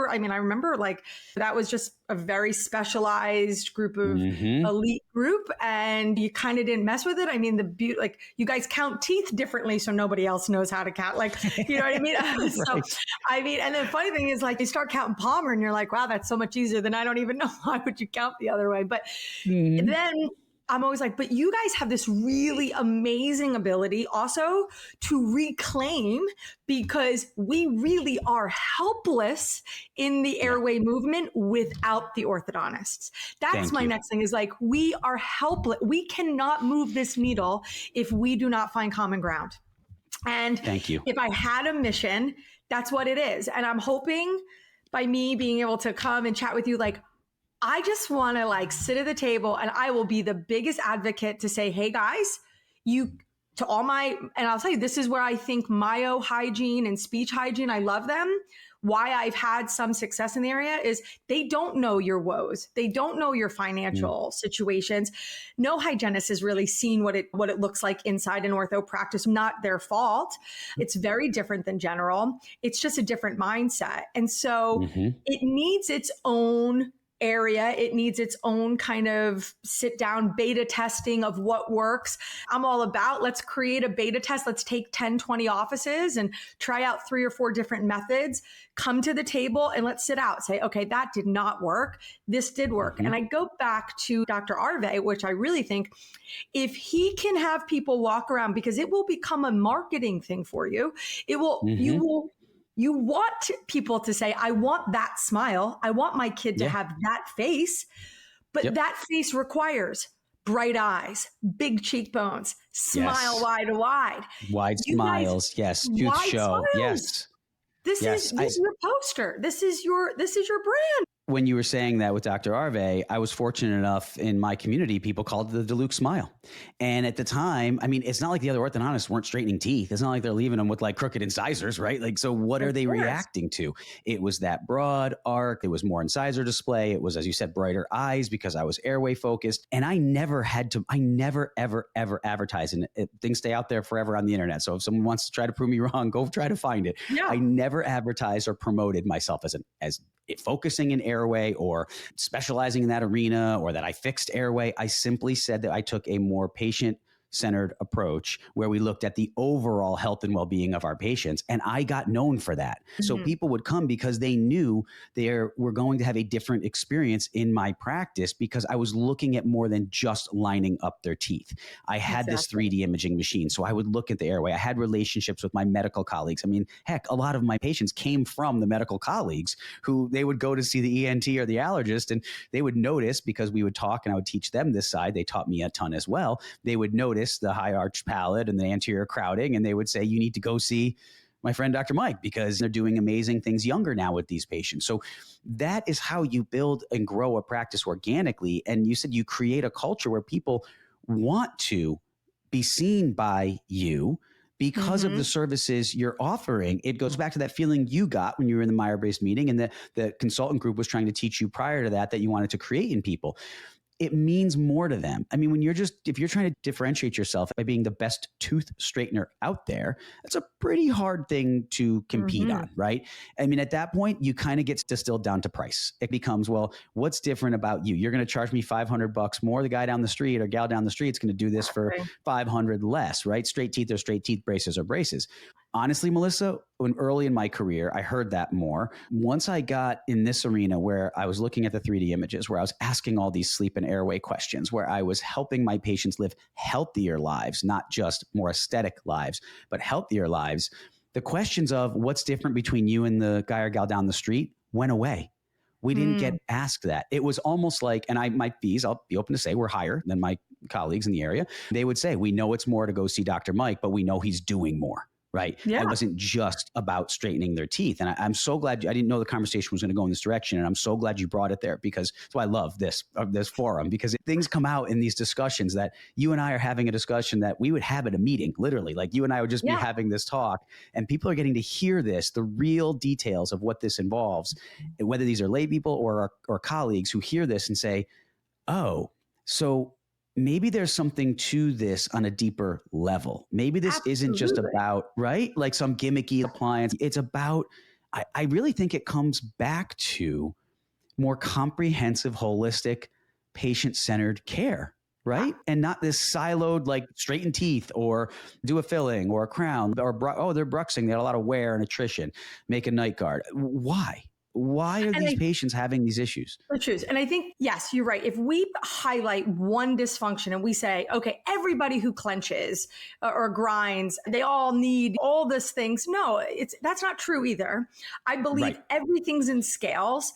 I mean, I remember like that was just a very specialized group of elite group and you kind of didn't mess with it. I mean, like you guys count teeth differently. So nobody else knows how to count. Like, you know what I mean? So, I mean, and the funny thing is like you start counting Palmer and you're like, wow, that's so much easier than I don't even know. Why would you count the other way? But then I'm always like, but you guys have this really amazing ability also to reclaim because we really are helpless in the airway movement without the orthodontists. That's my next thing is like, we are helpless. We cannot move this needle if we do not find common ground. And if I had a mission, that's what it is. And I'm hoping by me being able to come and chat with you, like, I just want to like sit at the table and I will be the biggest advocate to say, hey guys, and I'll tell you, this is where I think myo hygiene and speech hygiene, I love them. Why I've had some success in the area is they don't know your woes. They don't know your financial situations. No hygienist has really seen what it looks like inside an ortho practice, not their fault. It's very different than general. It's just a different mindset. And so it needs its own area. It needs its own kind of sit down beta testing of what works. I'm all about, let's create a beta test. Let's take 10, 20 offices and try out 3 or 4 different methods, come to the table and let's sit out, say, okay, that did not work. This did work. And I go back to Dr. Arve, which I really think if he can have people walk around, because it will become a marketing thing for you. It will, you want people to say, I want that smile. I want my kid to have that face, but that face requires bright eyes, big cheekbones, smile wide. Wide smiles. Tooth show. Smiles. This is your poster. This is your brand. When you were saying that with Dr. Arve, I was fortunate enough in my community, people called it the DeLuke smile. And at the time, I mean, it's not like the other orthodontists weren't straightening teeth. It's not like they're leaving them with like crooked incisors, right? Like, so what are they reacting to? It was that broad arc. It was more incisor display. It was, as you said, brighter eyes because I was airway focused. And I never, ever advertise. And things stay out there forever on the internet. So if someone wants to try to prove me wrong, go try to find it. Yeah. I never advertised or promoted myself as focusing in airway or specializing in that arena or that I fixed airway. I simply said that I took a more patient-centered approach where we looked at the overall health and well-being of our patients. And I got known for that. So people would come because they knew they were going to have a different experience in my practice because I was looking at more than just lining up their teeth. I had this 3D imaging machine. So I would look at the airway. I had relationships with my medical colleagues. I mean, heck, a lot of my patients came from the medical colleagues who they would go to see the ENT or the allergist and they would notice because we would talk and I would teach them this side. They taught me a ton as well. They would notice the high arch palate and the anterior crowding and they would say, you need to go see my friend, Dr. Mike, because they're doing amazing things younger now with these patients. So that is how you build and grow a practice organically. And you said you create a culture where people want to be seen by you because of the services you're offering. It goes back to that feeling you got when you were in the Myobrace meeting and the consultant group was trying to teach you prior to that you wanted to create in people. It means more to them. I mean, if you're trying to differentiate yourself by being the best tooth straightener out there, that's a pretty hard thing to compete on, right? I mean, at that point, you kind of get distilled down to price. It becomes, well, what's different about you? You're going to charge me $500 more. The guy down the street or gal down the street is going to do this for $500 less, right? Straight teeth are straight teeth, braces are braces. Honestly, Melissa, when early in my career, I heard that more. Once I got in this arena where I was looking at the 3D images, where I was asking all these sleep and airway questions, where I was helping my patients live healthier lives, not just more aesthetic lives, but healthier lives, the questions of what's different between you and the guy or gal down the street went away. We didn't get asked that. It was almost like, and my fees, I'll be open to say, were higher than my colleagues in the area, they would say, we know it's more to go see Dr. Mike, but we know he's doing more. Right. Yeah. It wasn't just about straightening their teeth. And I'm so glad I didn't know the conversation was going to go in this direction. And I'm so glad you brought it there, because that's why I love this forum, because things come out in these discussions that you and I are having a discussion that we would have at a meeting, literally. Like you and I would just be having this talk, and people are getting to hear this, the real details of what this involves, whether these are lay people or colleagues who hear this and say, oh, so maybe there's something to this on a deeper level. Maybe this isn't just about, right, like some gimmicky appliance. It's about, I really think it comes back to more comprehensive, holistic, patient-centered care, right? And not this siloed, like straighten teeth or do a filling or a crown or, they're bruxing. They had a lot of wear and attrition, make a night guard. Why? Why are these patients having these issues? And I think, yes, you're right. If we highlight one dysfunction and we say, okay, everybody who clenches or grinds, they all need all these things. No, that's not true either. I believe everything's in scales.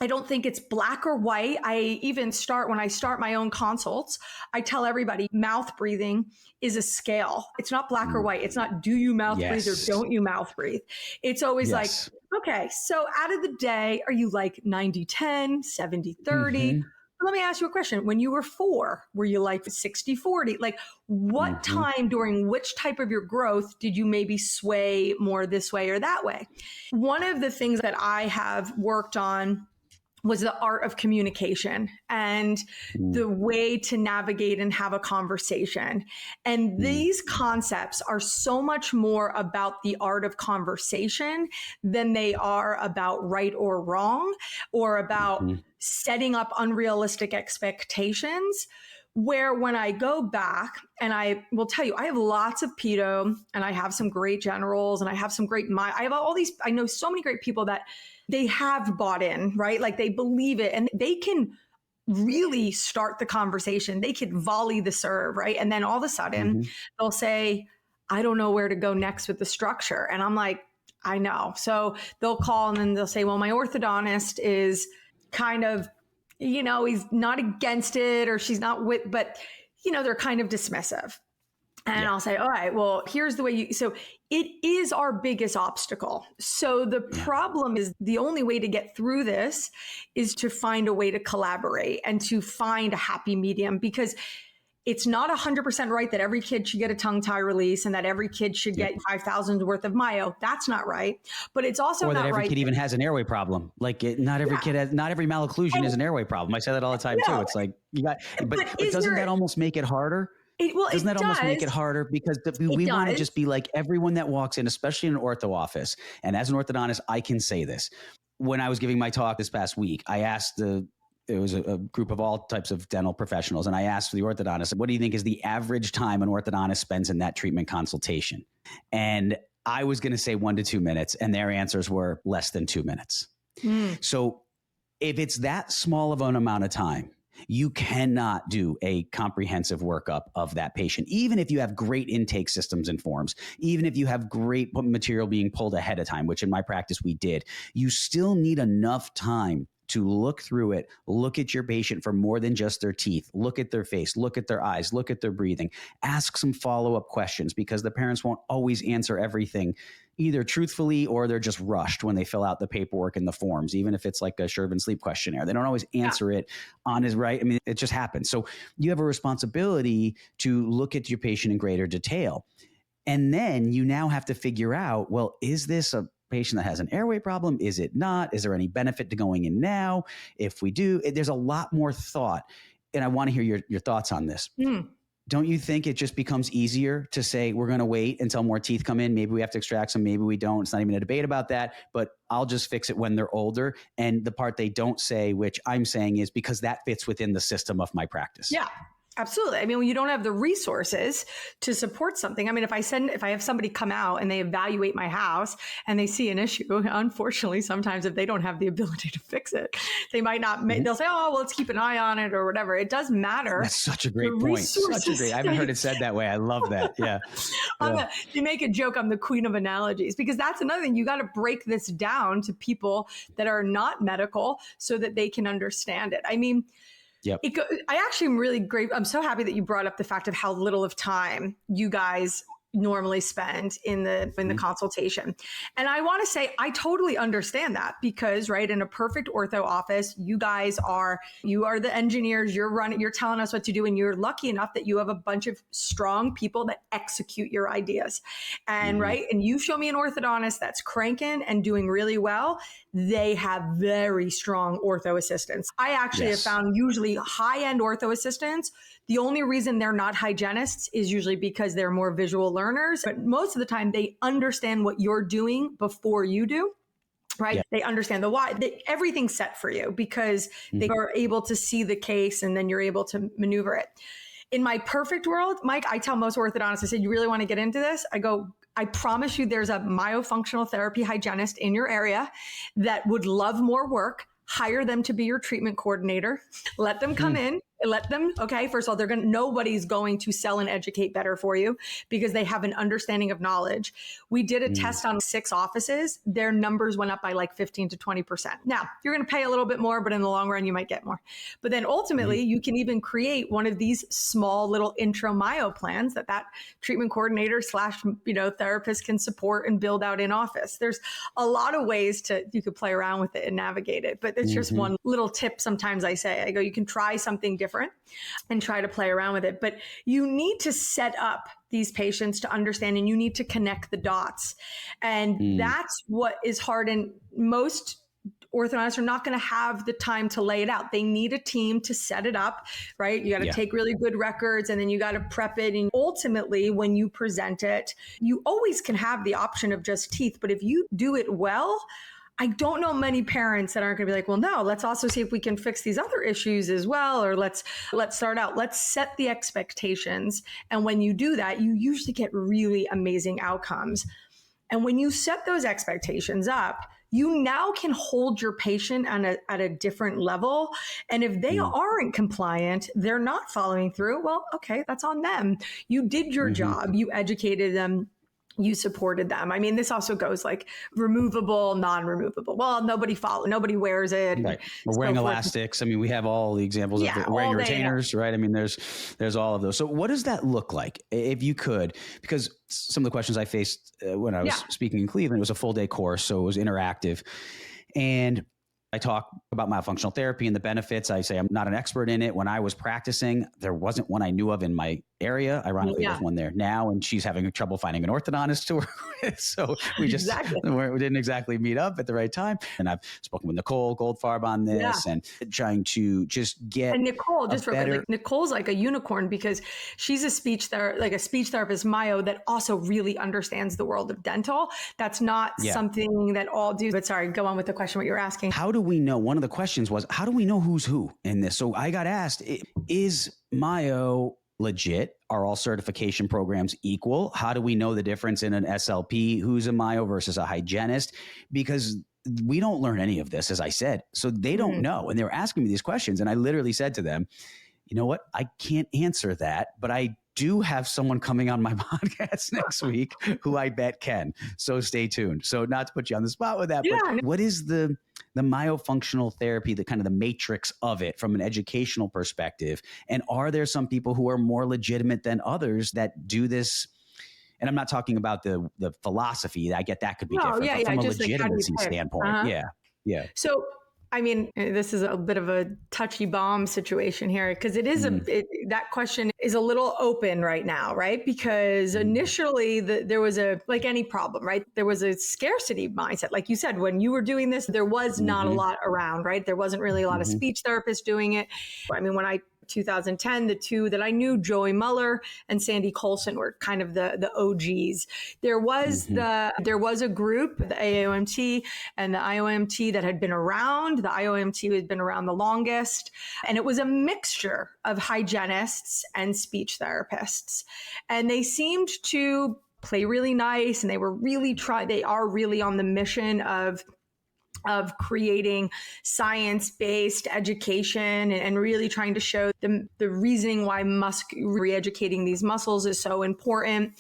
I don't think it's black or white. When I start my own consults, I tell everybody mouth breathing is a scale. It's not black or white. It's not, do you mouth breathe or don't you mouth breathe? It's always like, okay, so out of the day, are you like 90-10, 70-30? Mm-hmm. Let me ask you a question. When you were 4, were you like 60-40? Like what time during which type of your growth did you maybe sway more this way or that way? One of the things that I have worked on was the art of communication and the way to navigate and have a conversation. And these concepts are so much more about the art of conversation than they are about right or wrong or about setting up unrealistic expectations. Where when I go back, and I will tell you, I have lots of pedo and I have some great generals and I have some great, I have all these, I know so many great people that they have bought in, right? Like they believe it and they can really start the conversation. They could volley the serve, right? And then all of a sudden they'll say, I don't know where to go next with the structure. And I'm like, I know. So they'll call and then they'll say, well, my orthodontist is kind of, he's not against it or she's not with, but they're kind of dismissive. And I'll say, all right, well, here's the way so it is our biggest obstacle. So the problem is the only way to get through this is to find a way to collaborate and to find a happy medium, because it's not 100% right that every kid should get a tongue tie release and that every kid should get 5,000 worth of myo. That's not right. But it's also not right. Or that every kid even has an airway problem. Like not every kid has, not every malocclusion is an airway problem. I say that all the time too. It's like, but doesn't that almost make it harder? Doesn't that almost make it harder? Because we want to just be like everyone that walks in, especially in an ortho office. And as an orthodontist, I can say this. When I was giving my talk this past week, I asked there was a group of all types of dental professionals. And I asked the orthodontist, what do you think is the average time an orthodontist spends in that treatment consultation? And I was going to say 1 to 2 minutes. And their answers were less than 2 minutes. So if it's that small of an amount of time, you cannot do a comprehensive workup of that patient, even if you have great intake systems and forms, even if you have great material being pulled ahead of time, which in my practice we did. You still need enough time to look through it, look at your patient for more than just their teeth, look at their face, look at their eyes, look at their breathing, ask some follow-up questions, because the parents won't always answer everything either truthfully or they're just rushed when they fill out the paperwork and the forms, even if it's like a Shervin sleep questionnaire. They don't always answer it on his right. I mean, it just happens. So you have a responsibility to look at your patient in greater detail. And then you now have to figure out, well, is this a patient that has an airway problem? Is it not? Is there any benefit to going in now? If we do, there's a lot more thought. And I want to hear your thoughts on this. Don't you think it just becomes easier to say, we're going to wait until more teeth come in? Maybe we have to extract some, maybe we don't. It's not even a debate about that, but I'll just fix it when they're older. And the part they don't say, which I'm saying, is because that fits within the system of my practice. Yeah. Absolutely. I mean, when you don't have the resources to support something, I mean, if I have somebody come out and they evaluate my house and they see an issue, unfortunately, sometimes if they don't have the ability to fix it, they might not, they'll say, oh, well, let's keep an eye on it or whatever. It does matter. That's such a great point. I haven't heard it said that way. I love that. Yeah. You make a joke. I'm the queen of analogies, because that's another thing. You got to break this down to people that are not medical so that they can understand it. I mean, Yep. I actually am really great. I'm so happy that you brought up the fact of how little of time you guys normally spend in the consultation. And I want to say, I totally understand that because, right, in a perfect ortho office, you are the engineers, you're telling us what to do. And you're lucky enough that you have a bunch of strong people that execute your ideas. And right. And you show me an orthodontist that's cranking and doing really well. They have very strong ortho assistants. I actually have found usually high-end ortho assistants. The only reason they're not hygienists is usually because they're more visual learners. But most of the time, they understand what you're doing before you do. Right. Yeah. They understand the why. Everything's set for you because they are able to see the case and then you're able to maneuver it. In my perfect world, Mike, I tell most orthodontists, I said, you really want to get into this? I go, I promise you there's a myofunctional therapy hygienist in your area that would love more work. Hire them to be your treatment coordinator. Let them come in. Let them, okay, first of all, nobody's going to sell and educate better for you because they have an understanding of knowledge. We did a test on 6 offices. Their numbers went up by like 15 to 20%. Now, you're going to pay a little bit more, but in the long run, you might get more. But then ultimately, you can even create one of these small little intro myo plans that treatment coordinator / therapist can support and build out in office. There's a lot of ways you could play around with it and navigate it. But it's just one little tip. Sometimes I go, you can try something different and try to play around with it. But you need to set up these patients to understand and you need to connect the dots. And that's what is hard. And most orthodontists are not going to have the time to lay it out. They need a team to set it up, right? You got to take really good records and then you got to prep it. And ultimately, when you present it, you always can have the option of just teeth. But if you do it well, I don't know many parents that aren't going to be like, well, no, let's also see if we can fix these other issues as well. Or let's start out, let's set the expectations. And when you do that, you usually get really amazing outcomes. And when you set those expectations up, you now can hold your patient at a different level. And if they aren't compliant, they're not following through. Well, okay, that's on them. You did your job. You educated them. You supported them. I mean, this also goes like removable, non-removable. Well, nobody wears it. Right. We're wearing elastics. I mean, we have all the examples of wearing retainers, right? I mean, there's all of those. So what does that look like if you could, because some of the questions I faced when I was speaking in Cleveland, it was a full day course. So it was interactive. And I talk about myofunctional therapy and the benefits. I say I'm not an expert in it. When I was practicing, there wasn't one I knew of in my area. Ironically, there's one there now, and she's having trouble finding an orthodontist to work with. So we didn't exactly meet up at the right time. And I've spoken with Nicole Goldfarb on this and trying to just get Nicole, Nicole's like a unicorn because she's a speech therapist, myo, that also really understands the world of dental. That's not something that all do. But sorry, go on with the question, what you're asking. How do we know? One of the questions was, how do we know who's who in this? So I got asked, is myo legit? Are all certification programs equal? How do we know the difference in an SLP? Who's a myo versus a hygienist? Because we don't learn any of this, as I said. So they don't know. And they were asking me these questions. And I literally said to them, you know what? I can't answer that, but I do have someone coming on my podcast next week who I bet can. So stay tuned. So not to put you on the spot with that, but what is the myofunctional therapy, the kind of the matrix of it from an educational perspective? And are there some people who are more legitimate than others that do this? And I'm not talking about the philosophy. I get that could be different, but from a legitimacy standpoint. Yeah. So, I mean, this is a bit of a touchy bomb situation here because it is that question is a little open right now, right? Because initially there was like any problem, right? There was a scarcity mindset. Like you said, when you were doing this, there was not a lot around, right? There wasn't really a lot of speech therapists doing it. I mean, 2010, the two that I knew, Joey Muller and Sandy Colson, were kind of the OGs. There was a group, the AOMT and the IOMT, that had been around. The IOMT had been around the longest, and it was a mixture of hygienists and speech therapists. And they seemed to play really nice, and they are really on the mission of creating science-based education and really trying to show the reasoning why re-educating these muscles is so important.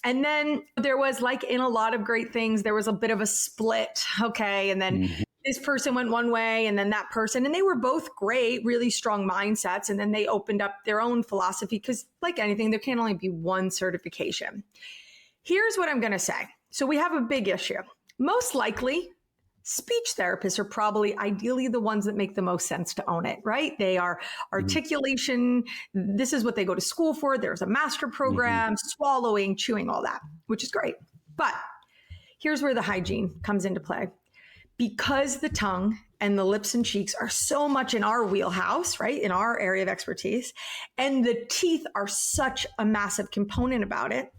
And then there was, like in a lot of great things, there was a bit of a split. Okay. And then this person went one way and then that person, and they were both great, really strong mindsets. And then they opened up their own philosophy because, like anything, there can only be one certification. Here's what I'm going to say. So we have a big issue. Most likely, speech therapists are probably ideally the ones that make the most sense to own it, right? They are articulation. This is what they go to school for. There's a master program, swallowing, chewing, all that, which is great. But here's where the hygiene comes into play. Because the tongue and the lips and cheeks are so much in our wheelhouse, right? In our area of expertise, and the teeth are such a massive component about it.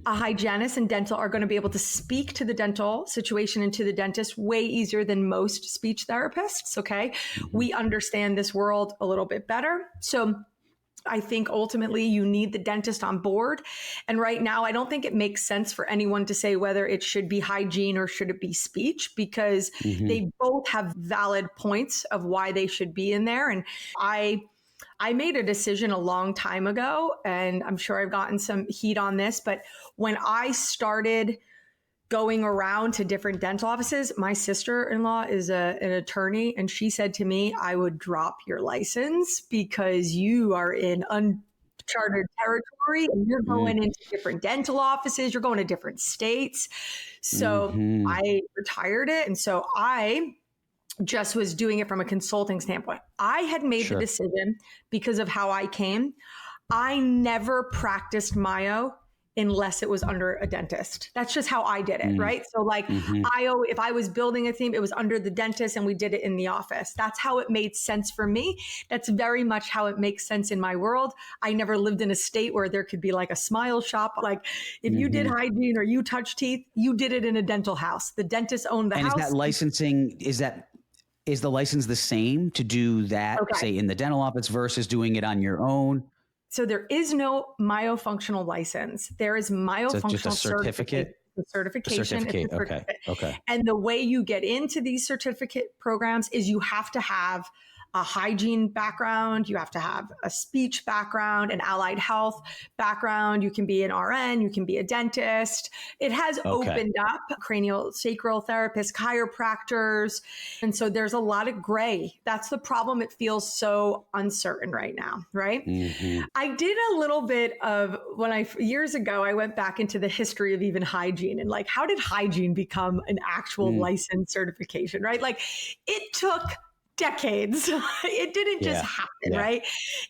A hygienist and dental are going to be able to speak to the dental situation and to the dentist way easier than most speech therapists. Okay. We understand this world a little bit better. So I think ultimately you need the dentist on board. And right now, I don't think it makes sense for anyone to say whether it should be hygiene or should it be speech, because they both have valid points of why they should be in there. And I made a decision a long time ago, and I'm sure I've gotten some heat on this, but when I started going around to different dental offices, my sister-in-law is an attorney, and she said to me, I would drop your license because you are in uncharted territory and you're going into different dental offices, you're going to different states. So I retired it. And so I just was doing it from a consulting standpoint. I had made the decision because of how I came. I never practiced myo unless it was under a dentist. That's just how I did it, right? So like if I was building a theme, it was under the dentist and we did it in the office. That's how it made sense for me. That's very much how it makes sense in my world. I never lived in a state where there could be like a smile shop. Like if you did hygiene or you touch teeth, you did it in a dental house. The dentist owned the house. And is that licensing, is the license the same to do that, say in the dental office versus doing it on your own? So there is no myofunctional license. There is myofunctional just a certificate. Certification. Okay. And the way you get into these certificate programs is you have to have a hygiene background, you have to have a speech background, an allied health background. You can be an RN, you can be a dentist. It has opened up cranial sacral therapists, chiropractors. And so there's a lot of gray. That's the problem. It feels so uncertain right now, right? I did a little bit of years ago, I went back into the history of even hygiene and like, how did hygiene become an actual license certification, right? Like it took decades. It didn't just happen, right?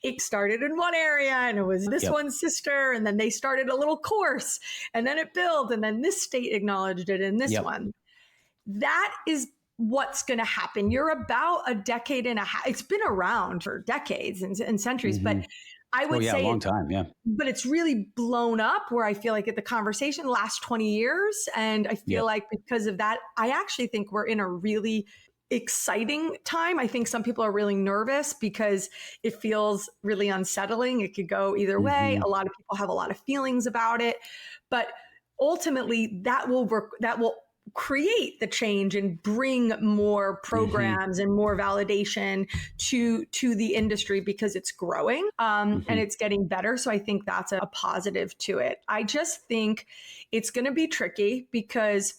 It started in one area and it was this one's sister, and then they started a little course and then it built, and then this state acknowledged it in this one. That is what's going to happen. You're about a decade and a half. It's been around for decades and centuries, but I would say a long time, but it's really blown up where I feel like the conversation lasts 20 years. And I feel like because of that, I actually think we're in a really exciting time. I think some people are really nervous because it feels really unsettling. It could go either way. A lot of people have a lot of feelings about it, but ultimately that will create the change and bring more programs and more validation to the industry because it's growing and it's getting better. So I think that's a positive to it. I just think it's going to be tricky because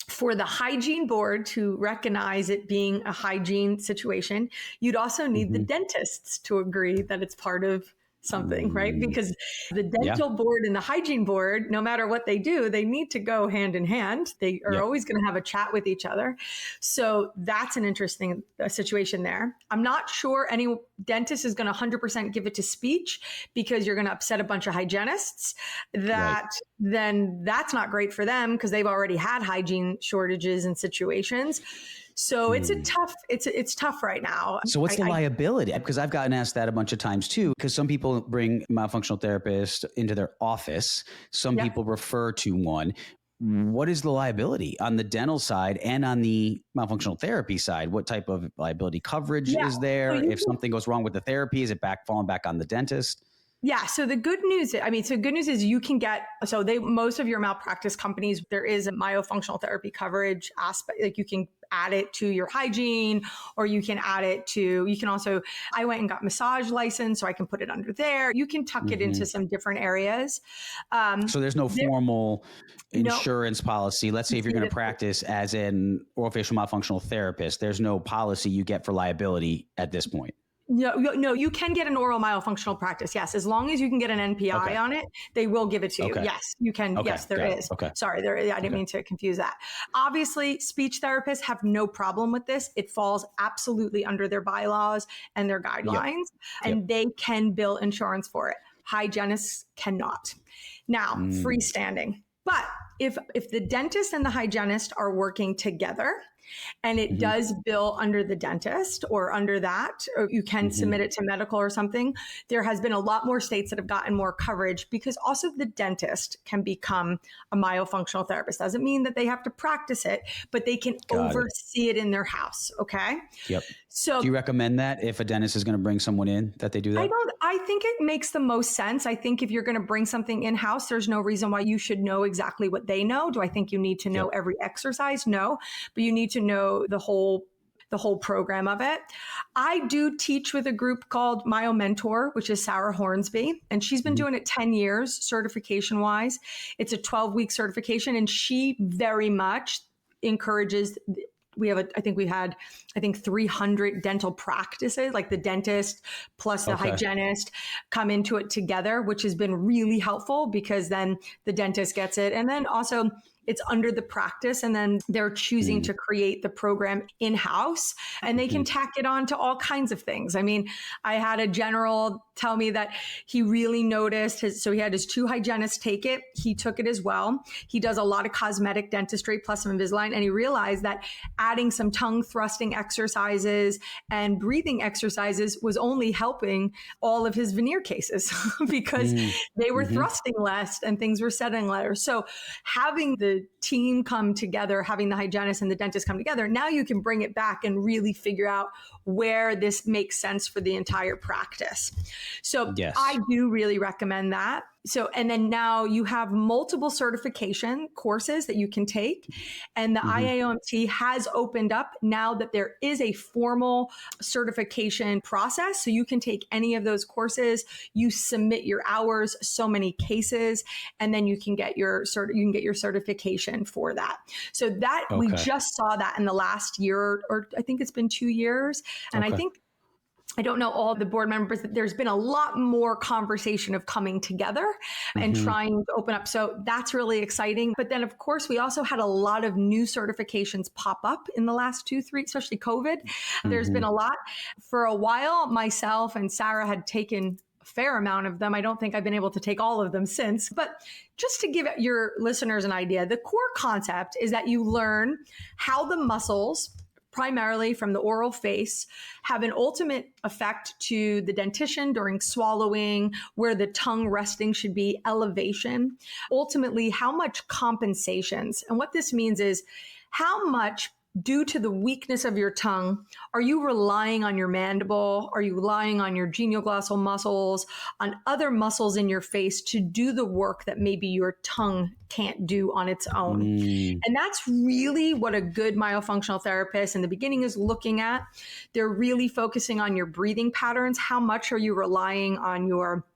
for the hygiene board to recognize it being a hygiene situation, you'd also need the dentists to agree that it's part of something, right? Because the dental board and the hygiene board, no matter what they do, they need to go hand in hand. They are always going to have a chat with each other. So that's an interesting situation there. I'm not sure any dentist is going to 100% give it to speech because you're going to upset a bunch of hygienists. Then that's not great for them because they've already had hygiene shortages and situations. So it's tough right now. So what's the liability? Because I've gotten asked that a bunch of times too, because some people bring myofunctional therapists into their office. Some people refer to one. What is the liability on the dental side and on the myofunctional therapy side? What type of liability coverage is there? If something goes wrong with the therapy, is it falling back on the dentist? Yeah. So the good news, is you can get, most of your malpractice companies, there is a myofunctional therapy coverage aspect. Like you can add it to your hygiene, or you can add it to, I went and got massage license, so I can put it under there. You can tuck it into some different areas. So there's no formal No. insurance policy. Let's say if you're going to practice as an orofacial myofunctional therapist, there's no policy you get for liability at this point. No, you can get an oral myofunctional practice. Yes. As long as you can get an NPI on it, they will give it to you. Yes, you can. Yes, there is. Sorry, I didn't mean to confuse that. Obviously, speech therapists have no problem with this. It falls absolutely under their bylaws and their guidelines, and they can bill insurance for it. Hygienists cannot. Now, freestanding. But if the dentist and the hygienist are working together, and it does bill under the dentist or under that, or you can submit it to medical or something. There has been a lot more states that have gotten more coverage, because also the dentist can become a myofunctional therapist. Doesn't mean that they have to practice it, but they can oversee it in their house. Okay. Yep. So do you recommend that if a dentist is going to bring someone in, that they do that? I think it makes the most sense. I think if you're going to bring something in-house, there's no reason why you should know exactly what they know. Do I think you need to know every exercise? No, but you need to know the whole program of it. I do teach with a group called MyoMentor, which is Sarah Hornsby, and she's been doing it 10 years certification wise. It's a 12-week certification, and she very much encourages. We had 300 dental practices, like the dentist plus the hygienist come into it together, which has been really helpful, because then the dentist gets it. And then also it's under the practice, and then they're choosing to create the program in-house, and they can tack it on to all kinds of things. I mean, I had a general tell me that he really noticed so he had his 2 hygienists take it. He took it as well. He does a lot of cosmetic dentistry plus some Invisalign, and he realized that adding some tongue thrusting exercises and breathing exercises was only helping all of his veneer cases because they were thrusting less and things were settling better. So having the team come together, having the hygienist and the dentist come together, now you can bring it back and really figure out where this makes sense for the entire practice. So I do really recommend that. So, and then now you have multiple certification courses that you can take. And the IAOMT has opened up now that there is a formal certification process. So you can take any of those courses, you submit your hours, so many cases, and then you can get your certification for that. So that we just saw that in the last year, or I think it's been 2 years. And I don't know all the board members, but there's been a lot more conversation of coming together and trying to open up. So that's really exciting. But then, of course, we also had a lot of new certifications pop up in the last 2-3, especially COVID. There's been a lot. For a while, myself and Sarah had taken a fair amount of them. I don't think I've been able to take all of them since. But just to give your listeners an idea, the core concept is that you learn how the muscles, primarily from the oral face, have an ultimate effect to the dentition during swallowing, where the tongue resting should be, elevation, ultimately how much compensations. And what this means is how much, due to the weakness of your tongue, are you relying on your mandible? Are you relying on your genioglottal muscles, on other muscles in your face to do the work that maybe your tongue can't do on its own? And that's really what a good myofunctional therapist in the beginning is looking at. They're really focusing on your breathing patterns. How much are you relying on your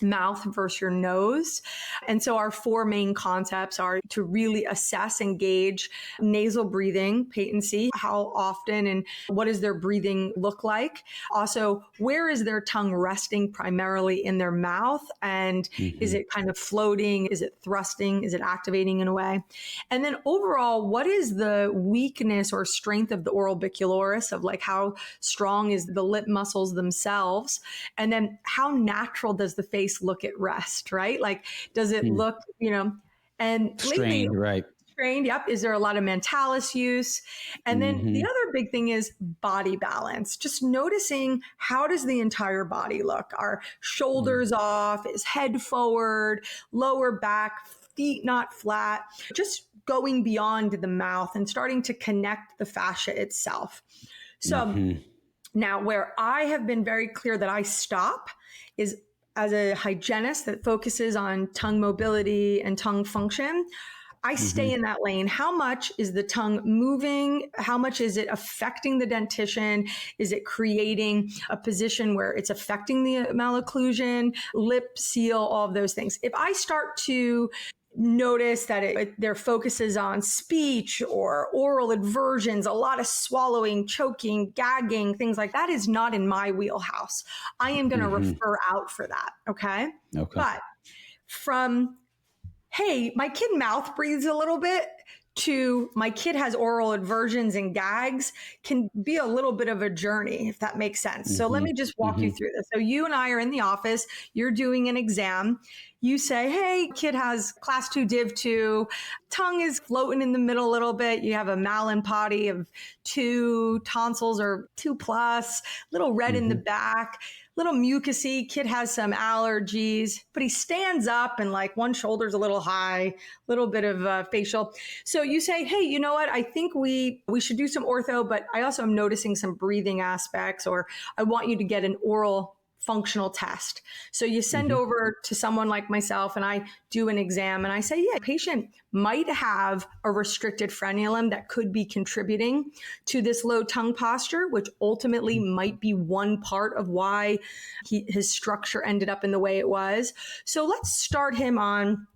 mouth versus your nose? And so our 4 main concepts are to really assess and gauge nasal breathing, patency, how often and what does their breathing look like? Also, where is their tongue resting primarily in their mouth? And is it kind of floating? Is it thrusting? Is it activating in a way? And then overall, what is the weakness or strength of the oral bicularis, of like how strong is the lip muscles themselves? And then how natural does the face look at rest, right? Like, does it look, and strained, right? Strained. Yep. Is there a lot of mentalis use? And then the other big thing is body balance. Just noticing, how does the entire body look? Are shoulders off? Is head forward? Lower back? Feet not flat? Just going beyond the mouth and starting to connect the fascia itself. So now, where I have been very clear that I stop is as a hygienist that focuses on tongue mobility and tongue function, I stay in that lane. How much is the tongue moving? How much is it affecting the dentition? Is it creating a position where it's affecting the malocclusion, lip seal, all of those things? If I start to notice that their focus is on speech or oral adversions, a lot of swallowing, choking, gagging, things like that is not in my wheelhouse. I am going to refer out for that. Okay. But from, hey, my kid mouth breathes a little bit, to my kid has oral adversions and gags can be a little bit of a journey, if that makes sense. So let me just walk you through this. So you and I are in the office, you're doing an exam. You say, hey, kid has class 2 div 2, tongue is floating in the middle a little bit. You have a malin-potty of 2, tonsils are 2+, little red in the back, little mucusy, kid has some allergies, but he stands up and like one shoulder's a little high, little bit of facial. So you say, hey, you know what? I think we should do some ortho, but I also am noticing some breathing aspects, or I want you to get an oral functional test. So you send over to someone like myself and I do an exam and I say, yeah, patient might have a restricted frenulum that could be contributing to this low tongue posture, which ultimately might be one part of why his structure ended up in the way it was. So let's start him on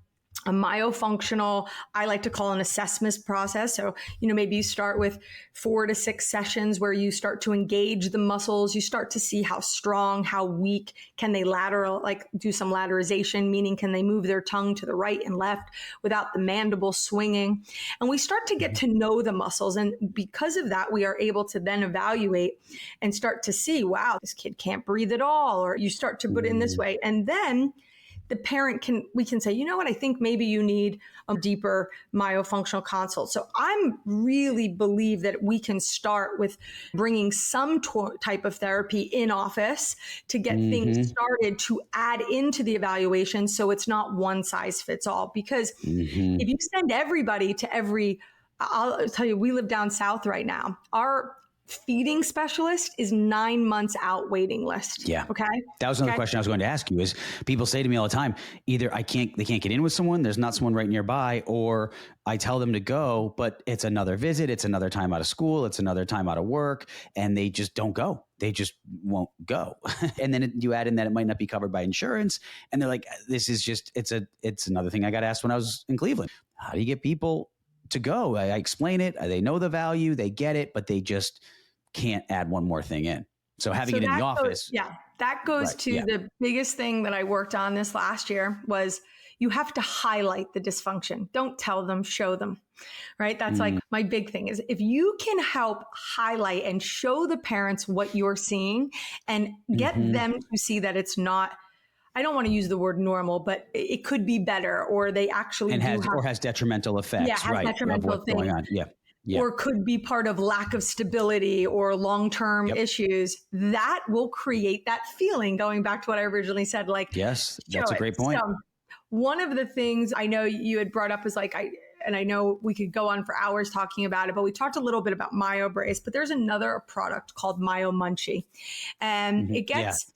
a myofunctional, I like to call an assessment process. So, maybe you start with 4 to 6 sessions where you start to engage the muscles. You start to see how strong, how weak, can they lateral, like do some lateralization, meaning can they move their tongue to the right and left without the mandible swinging? And we start to get to know the muscles. And because of that, we are able to then evaluate and start to see, wow, this kid can't breathe at all, or you start to put it in this way. And then the parent we can say, you know what, I think maybe you need a deeper myofunctional consult. So I'm really believe that we can start with bringing some type of therapy in office to get things started to add into the evaluation. So it's not one size fits all, because if you send everybody to I'll tell you, we live down south right now. Our feeding specialist is 9 months out waiting list. Yeah. Okay. That was another question I was going to ask you is people say to me all the time, either they can't get in with someone, there's not someone right nearby, or I tell them to go, but it's another visit. It's another time out of school. It's another time out of work, and they just don't go. They just won't go. And then you add in that it might not be covered by insurance. And they're like, this is just, it's another thing I got asked when I was in Cleveland. How do you get people to go? I explain it. They know the value, they get it, but they just can't add one more thing in. So having it in the office. That goes to the biggest thing that I worked on this last year was you have to highlight the dysfunction. Don't tell them, show them, right? That's like my big thing is if you can help highlight and show the parents what you're seeing and get them to see that it's not, I don't want to use the word normal, but it could be better, or they actually has detrimental effects, detrimental of what's going on. Yeah. Or could be part of lack of stability or long-term issues, that will create that feeling, going back to what I originally said, like, yes, that's a great point. So one of the things I know you had brought up is like, I know we could go on for hours talking about it, but we talked a little bit about Myobrace, but there's another product called MyoMunchie, and it gets,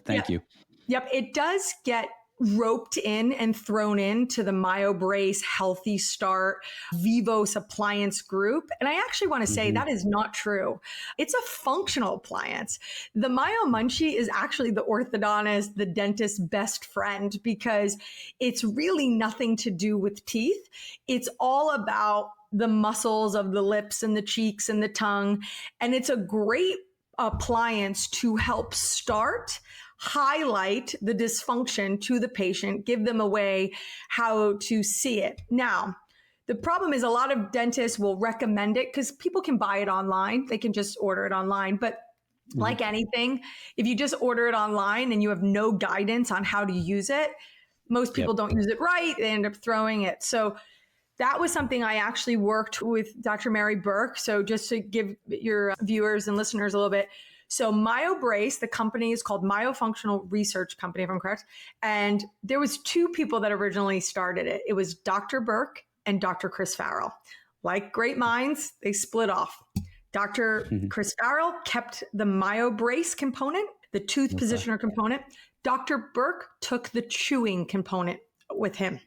thank you. Yep. It does get roped in and thrown into the Myobrace Healthy Start Vivos Appliance group. And I actually want to say that is not true. It's a functional appliance. The MyoMunchie is actually the orthodontist, the dentist's best friend, because it's really nothing to do with teeth. It's all about the muscles of the lips and the cheeks and the tongue. And it's a great appliance to help highlight the dysfunction to the patient, give them a way how to see it. Now, the problem is a lot of dentists will recommend it because people can buy it online. They can just order it online. But like anything, if you just order it online and you have no guidance on how to use it, most people don't use it right. They end up throwing it. So that was something I actually worked with Dr. Mary Burke. So just to give your viewers and listeners a little bit. So Myobrace, the company is called Myofunctional Research Company, if I'm correct. And there was 2 people that originally started it. It was Dr. Burke and Dr. Chris Farrell. Like great minds, they split off. Dr. Chris Farrell kept the Myobrace component. the tooth positioner component. Dr. Burke took the chewing component with him.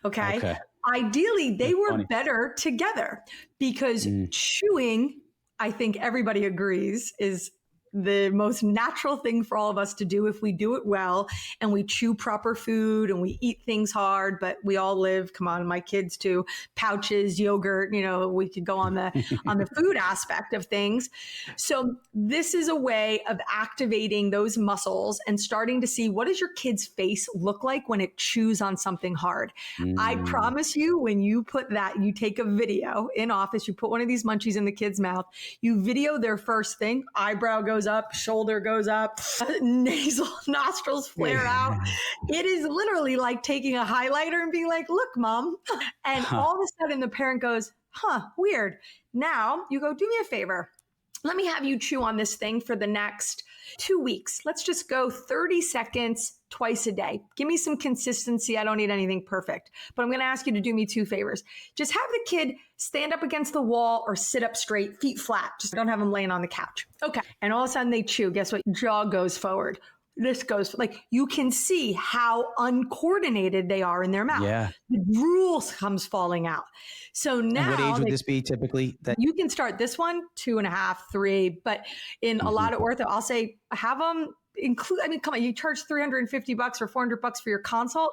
Okay. Ideally, they were better together because chewing, I think everybody agrees, is the most natural thing for all of us to do if we do it well and we chew proper food and we eat things hard. But we all live, come on, my kids too, pouches, yogurt, we could go on the food aspect of things. So this is a way of activating those muscles and starting to see, what does your kid's face look like when it chews on something hard? I promise you, when you put that, you take a video in office, you put one of these munchies in the kid's mouth, you video their first thing, eyebrow goes up, shoulder goes up, nasal nostrils flare out. It is literally like taking a highlighter and being like, look, mom. And all of a sudden the parent goes, weird. Now you go, do me a favor. Let me have you chew on this thing for the next 2 weeks. Let's just go 30 seconds twice a day. Give me some consistency. I don't need anything perfect, but I'm going to ask you to do me 2 favors. Just have the kid stand up against the wall or sit up straight, feet flat. Just don't have them laying on the couch. Okay. And all of a sudden they chew. Guess what? Jaw goes forward. This goes, like, you can see how uncoordinated they are in their mouth. Yeah. The drool comes falling out. So now, and what age would this be typically? That you can start this one 2.5, 3, but in a lot of ortho, I'll say have them include. I mean, come on, you charge $350 or $400 for your consult.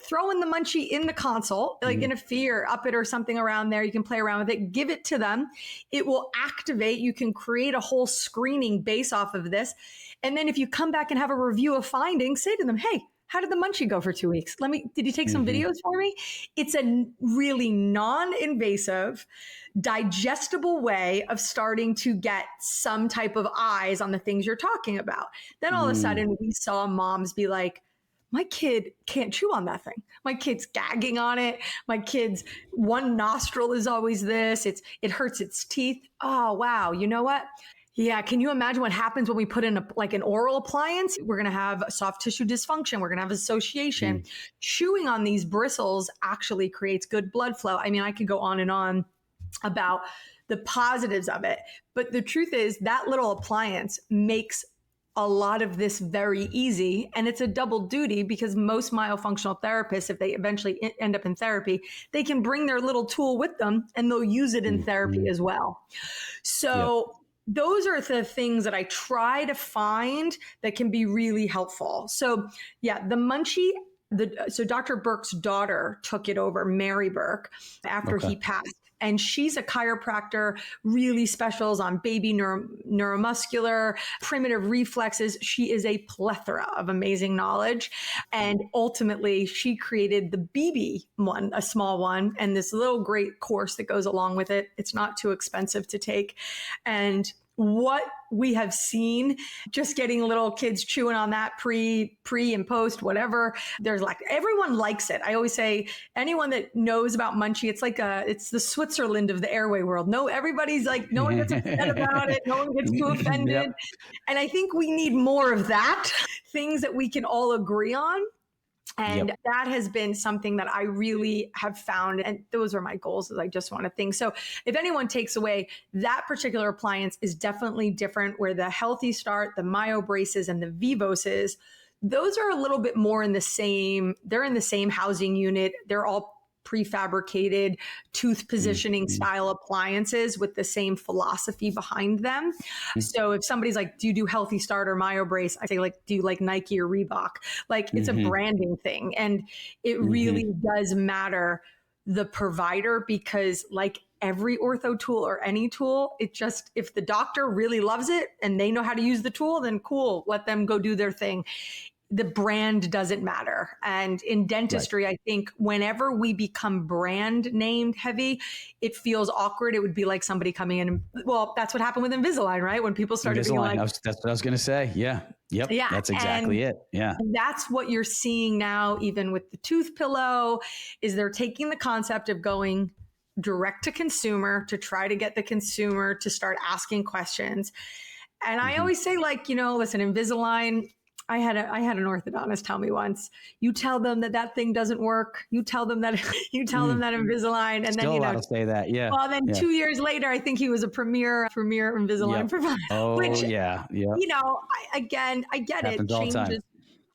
Throw in the munchie in the console, like in a fee or up it or something around there. You can play around with it, give it to them. It will activate. You can create a whole screening base off of this. And then if you come back and have a review of findings, say to them, hey, how did the munchie go for 2 weeks? Did you take some videos for me? It's a really non-invasive, digestible way of starting to get some type of eyes on the things you're talking about. Then all of a sudden we saw moms be like, my kid can't chew on that thing. My kid's gagging on it. My kid's one nostril is always this. It hurts its teeth. Oh, wow. You know what? Yeah. Can you imagine what happens when we put in an oral appliance? We're going to have soft tissue dysfunction. We're going to have association. Chewing on these bristles actually creates good blood flow. I mean, I could go on and on about the positives of it, but the truth is that little appliance makes a lot of this very easy. And it's a double duty because most myofunctional therapists, if they eventually end up in therapy, they can bring their little tool with them and they'll use it in therapy as well. So those are the things that I try to find that can be really helpful. So yeah, the munchie, so Dr. Burke's daughter took it over, Mary Burke, after he passed. And she's a chiropractor, really specials on baby neuromuscular, primitive reflexes. She is a plethora of amazing knowledge. And ultimately, she created the BB one, a small one, and this little great course that goes along with it. It's not too expensive to take. And what we have seen, just getting little kids chewing on that pre and post, whatever. There's like, everyone likes it. I always say, anyone that knows about munchie, it's the Switzerland of the airway world. No, everybody's like, no one gets upset about it. No one gets too offended. And I think we need more of that, things that we can all agree on. And that has been something that I really have found. And those are my goals, is I just want to think. So if anyone takes away, that particular appliance is definitely different, where the Healthy Start, the Myobraces, and the Vivoses, those are a little bit more in the same, they're in the same housing unit. They're all prefabricated tooth positioning style appliances with the same philosophy behind them. So if somebody's like, do you do Healthy Start or Myobrace? I say, like, do you like Nike or Reebok? Like, it's a branding thing. And it really does matter the provider, because like every ortho tool or any tool, it just, if the doctor really loves it and they know how to use the tool, then cool, let them go do their thing. The brand doesn't matter. And in dentistry, I think whenever we become brand named heavy, it feels awkward. It would be like somebody coming in and, well, that's what happened with Invisalign, right? When people started being like, that's what I was going to say. Yeah. Yep. Yeah. That's exactly it. Yeah. That's what you're seeing now, even with the tooth pillow, is they're taking the concept of going direct to consumer to try to get the consumer to start asking questions. And I always say, like, listen, Invisalign, I had an orthodontist tell me once, you tell them that thing doesn't work. You tell them that Invisalign, and Still then, allowed to say that. Yeah. well, then Yeah. 2 years later, I think he was a premier Invisalign Yep. provider, Oh, which, yeah. Yeah. I get it. Happens all the time.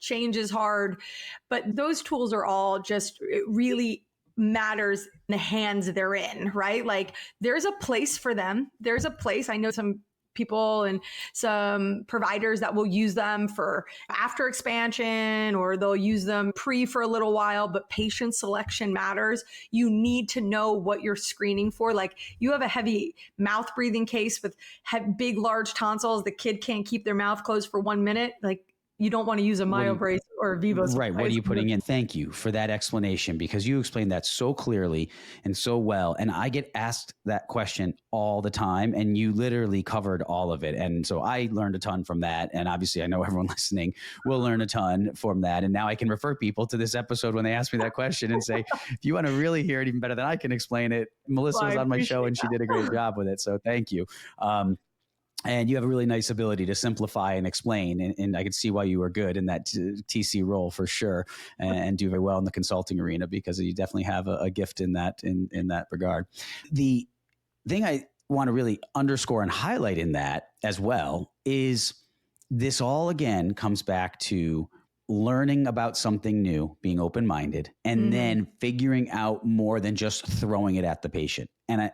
Change is hard, but those tools are all just, it really matters the hands they're in, right? Like there's a place for them. There's a place. I know some people and some providers that will use them for after expansion, or they'll use them pre for a little while, but patient selection matters. You need to know what you're screening for. Like you have a heavy mouth breathing case with big, large tonsils. The kid can't keep their mouth closed for 1 minute. Like you don't want to use a Myobrace or a Vivos. Right. What are you putting in? Thank you for that explanation, because you explained that so clearly and so well. And I get asked that question all the time, and you literally covered all of it. And so I learned a ton from that. And obviously I know everyone listening will learn a ton from that. And now I can refer people to this episode when they ask me that question and say, if you want to really hear it even better than I can explain it, Melissa was on my show and she did a great job with it. So thank you. And you have a really nice ability to simplify and explain. And I could see why you were good in that TC role for sure, and do very well in the consulting arena, because you definitely have a gift in that regard. The thing I want to really underscore and highlight in that as well is this all again comes back to learning about something new, being open-minded, and then figuring out more than just throwing it at the patient. And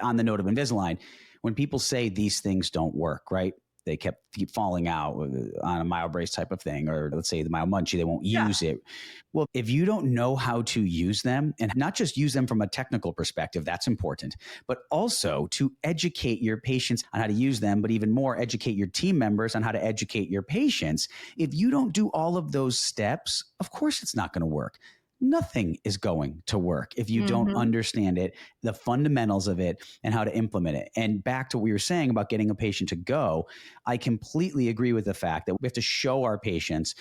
on the note of Invisalign, when people say these things don't work, right? They keep falling out on a Myobrace type of thing, or let's say the MyoMunchie, they won't use it. Well, if you don't know how to use them, and not just use them from a technical perspective, that's important, but also to educate your patients on how to use them, but even more, educate your team members on how to educate your patients. If you don't do all of those steps, of course it's not going to work. Nothing is going to work if you don't understand it, the fundamentals of it, and how to implement it. And back to what we were saying about getting a patient to go, I completely agree with the fact that we have to show our patients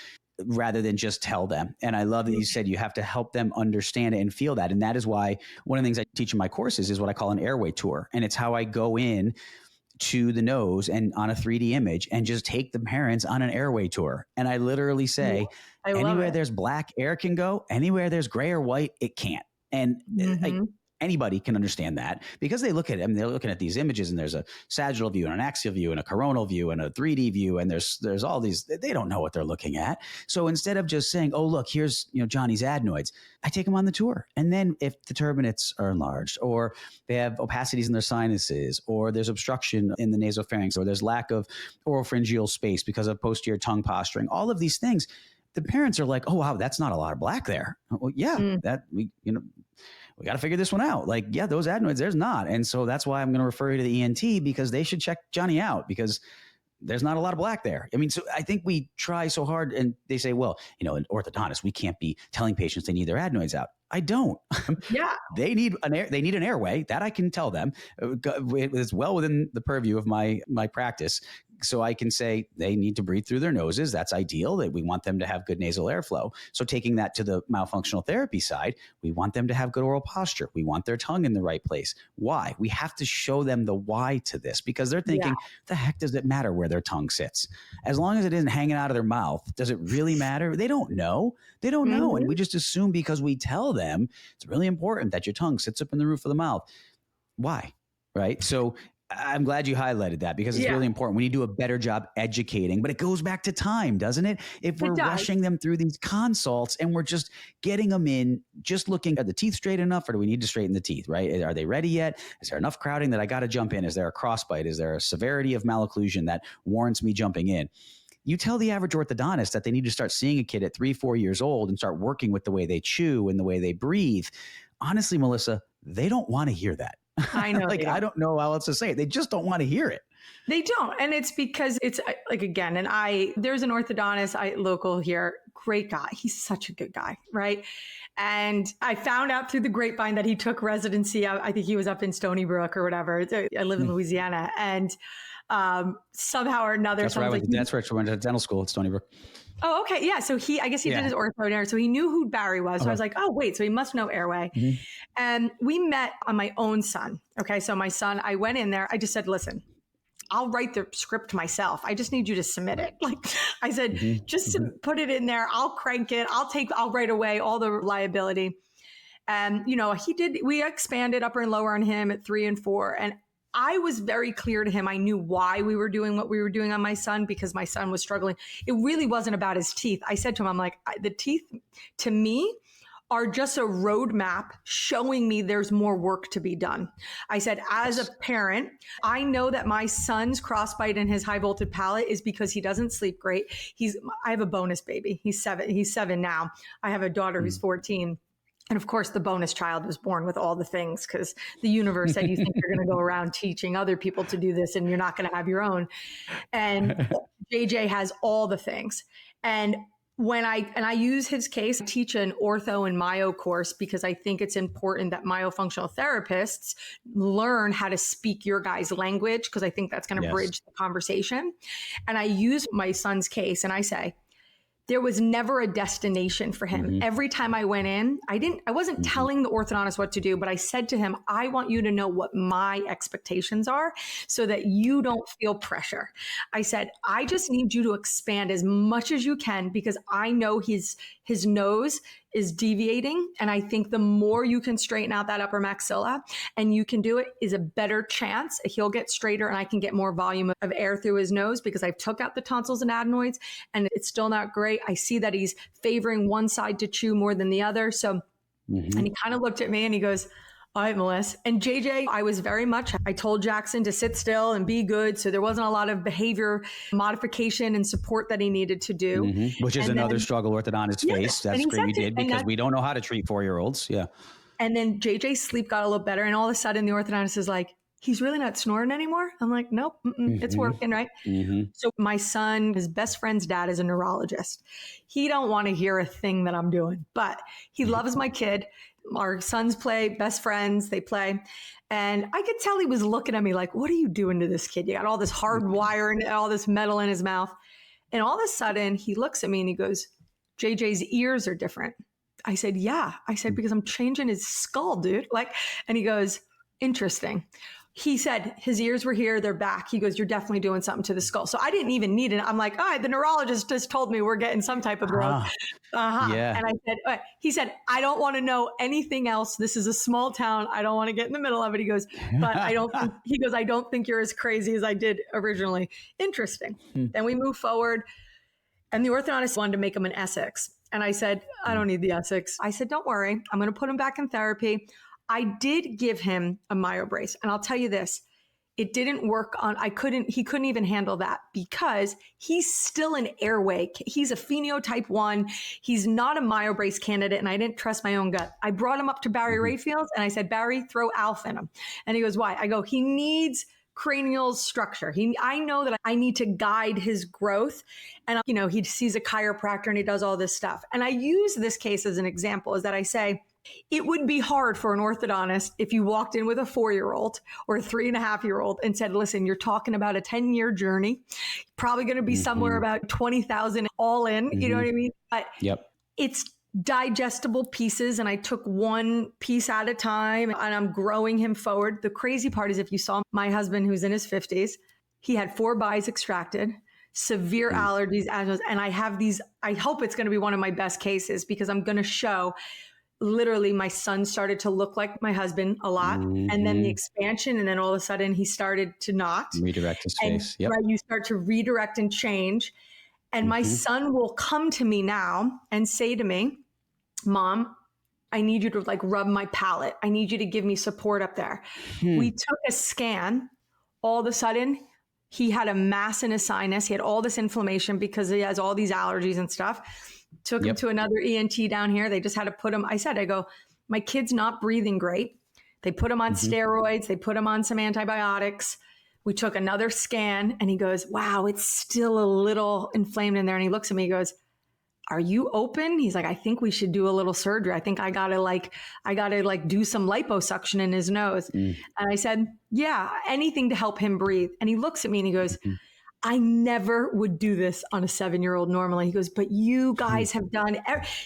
rather than just tell them. And I love that you said you have to help them understand it and feel that. And that is why one of the things I teach in my courses is what I call an airway tour. And it's how I go in to the nose and on a 3D image and just take the parents on an airway tour. And I literally say, anywhere there's black, air can go. Anywhere there's gray or white, it can't. And anybody can understand that, because they look at it. I mean, they're looking at these images, and there's a sagittal view and an axial view and a coronal view and a 3D view. And there's all these, they don't know what they're looking at. So instead of just saying, oh, look, here's, Johnny's adenoids, I take them on the tour. And then if the turbinates are enlarged, or they have opacities in their sinuses, or there's obstruction in the nasopharynx, or there's lack of oropharyngeal space because of posterior tongue posturing, all of these things, the parents are like, oh, wow, that's not a lot of black there. Well, yeah, that we got to figure this one out. Like, yeah, those adenoids, there's not. And so that's why I'm going to refer you to the ENT, because they should check Johnny out, because there's not a lot of black there. I mean, so I think we try so hard, and they say, well, an orthodontist, we can't be telling patients they need their adenoids out. I don't. Yeah. They need an airway, that I can tell them. It's well within the purview of my practice. So I can say they need to breathe through their noses. That's ideal. That we want them to have good nasal airflow. So taking that to the myofunctional therapy side, we want them to have good oral posture. We want their tongue in the right place. Why? We have to show them the why to this, because they're thinking, the heck does it matter where their tongue sits? As long as it isn't hanging out of their mouth, does it really matter? They don't know. They don't know. And we just assume because we tell them it's really important that your tongue sits up in the roof of the mouth. Why? Right? So I'm glad you highlighted that, because it's really important. We need to do a better job educating, but it goes back to time, doesn't it? If we're rushing them through these consults and we're just getting them in, just looking at the teeth straight enough, or do we need to straighten the teeth, right? Are they ready yet? Is there enough crowding that I got to jump in? Is there a crossbite? Is there a severity of malocclusion that warrants me jumping in? You tell the average orthodontist that they need to start seeing a kid at 3-4 years old and start working with the way they chew and the way they breathe. Honestly, Melissa, they don't want to hear that. I know. I don't know how else to say it. They just don't want to hear it. They don't. And it's because it's like, again, and there's an orthodontist local here, great guy. He's such a good guy. Right. And I found out through the grapevine that he took residency. I think he was up in Stony Brook or whatever. I live in Louisiana, and somehow or another. That's where I went to dental school at Stony Brook. Oh, okay. Yeah. So I guess he did his ortho there. So he knew who Barry was. So I was like, oh, wait. So he must know Airway. And we met on my own son. Okay. So my son, I went in there. I just said, listen, I'll write the script myself. I just need you to submit it. Like I said, just put it in there. I'll crank it. I'll write away all the liability. And, we expanded upper and lower on him at 3 and 4. And I was very clear to him. I knew why we were doing what we were doing on my son, because my son was struggling. It really wasn't about his teeth. I said to him, I'm like, the teeth to me are just a roadmap showing me there's more work to be done. I said, as a parent, I know that my son's crossbite and his high voltage palate is because he doesn't sleep great. I have a bonus baby. He's 7. He's 7 now. I have a daughter who's 14. And of course, the bonus child was born with all the things, because the universe said, you think you're going to go around teaching other people to do this and you're not going to have your own. And JJ has all the things. And when I use his case, I teach an ortho and myo course, because I think it's important that myofunctional therapists learn how to speak your guy's language, because I think that's going to bridge the conversation. And I use my son's case and I say, there was never a destination for him. Every time I went in, I wasn't telling the orthodontist what to do, but I said to him, I want you to know what my expectations are so that you don't feel pressure. I said, I just need you to expand as much as you can, because I know his nose is deviating. And I think the more you can straighten out that upper maxilla and you can do it, is a better chance he'll get straighter and I can get more volume of air through his nose, because I've took out the tonsils and adenoids and it's still not great. I see that he's favoring one side to chew more than the other. So, and he kind of looked at me and he goes, all right, Melissa. And JJ, I told Jackson to sit still and be good. So there wasn't a lot of behavior modification and support that he needed to do. Which is another struggle orthodontists face. That's great you did, because we don't know how to treat 4-year-olds. Yeah. And then JJ's sleep got a little better. And all of a sudden the orthodontist is like, he's really not snoring anymore. I'm like, nope, it's working, right? So my son, his best friend's dad is a neurologist. He don't want to hear a thing that I'm doing, but he loves my kid. Our sons play, best friends, they play. And I could tell he was looking at me like, what are you doing to this kid? You got all this hard wire and all this metal in his mouth. And all of a sudden he looks at me and he goes, JJ's ears are different. I said, yeah. I said, because I'm changing his skull, dude. And he goes, interesting. He said his ears were here, they're back. He goes, you're definitely doing something to the skull. So I didn't even need it. I'm like, all right, the neurologist just told me we're getting some type of growth. Yeah. And I said, he said, I don't want to know anything else. This is a small town. I don't want to get in the middle of it. He goes, but I don't think you're as crazy as I did originally. Interesting. Then we move forward and the orthodontist wanted to make him an Essex. And I said, I don't need the Essex. I said, don't worry. I'm going to put him back in therapy. I did give him a Myobrace. And I'll tell you this, it didn't work he couldn't even handle that, because he's still an airway. He's a phenotype 1. He's not a Myobrace candidate. And I didn't trust my own gut. I brought him up to Barry Rayfield and I said, Barry, throw Alf in him. And he goes, why? I go, he needs cranial structure. I know that I need to guide his growth. And, he sees a chiropractor and he does all this stuff. And I use this case as an example, is that I say, it would be hard for an orthodontist if you walked in with a 4-year-old or a 3.5-year-old and said, listen, you're talking about a 10-year journey, probably going to be somewhere about 20,000 all in, you know what I mean? But it's digestible pieces. And I took one piece at a time and I'm growing him forward. The crazy part is, if you saw my husband, who's in his 50s, he had 4 buys extracted, severe allergies, asthma, and I have these, I hope it's going to be one of my best cases, because I'm going to show literally my son started to look like my husband a lot, and then the expansion, and then all of a sudden he started to not redirect his face. Right, you start to redirect and change. And my son will come to me now and say to me, Mom, I need you to rub my palate. I need you to give me support up there. We took a scan. All of a sudden he had a mass in his sinus. He had all this inflammation because he has all these allergies and stuff. Took him to another ENT down here. They just had to put him. I go, my kid's not breathing great. They put him on steroids. They put him on some antibiotics. We took another scan and he goes, wow, it's still a little inflamed in there. And he looks at me, he goes, are you open? He's like, I think we should do a little surgery. I think I gotta do some liposuction in his nose. And I said, yeah, anything to help him breathe. And he looks at me and he goes, I never would do this on a 7-year-old normally. He goes, but you guys have done,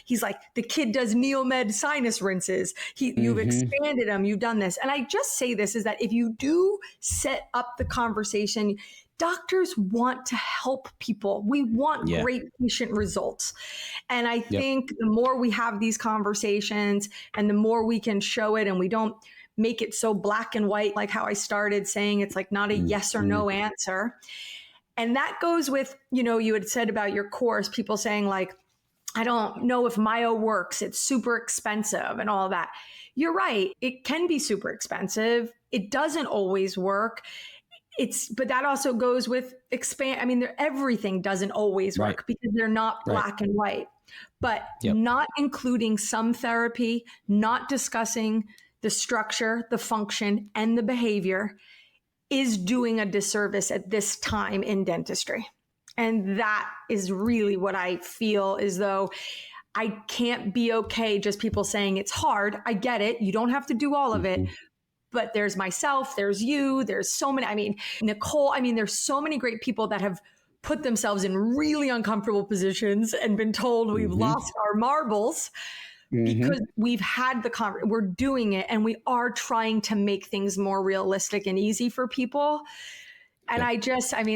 he's like, the kid does Neomed sinus rinses. You've expanded them. You've done this. And I just say this is that if you do set up the conversation, doctors want to help people. We want great patient results. And I think the more we have these conversations and the more we can show it, and we don't make it so black and white, like how I started saying, it's like not a yes or no answer. And that goes with, you had said about your course, people saying like, I don't know if Myo works. It's super expensive and all that. You're right. It can be super expensive. It doesn't always work. But that also goes with everything doesn't always work because they're not black and white, but not including some therapy, not discussing the structure, the function, and the behavior is doing a disservice at this time in dentistry. And that is really what I feel, as though I can't be okay just people saying it's hard. I get it. You don't have to do all of it. But there's myself, there's you, there's so many, Nicole, there's so many great people that have put themselves in really uncomfortable positions and been told we've lost our marbles because we've had we're doing it, and we are trying to make things more realistic and easy for people. And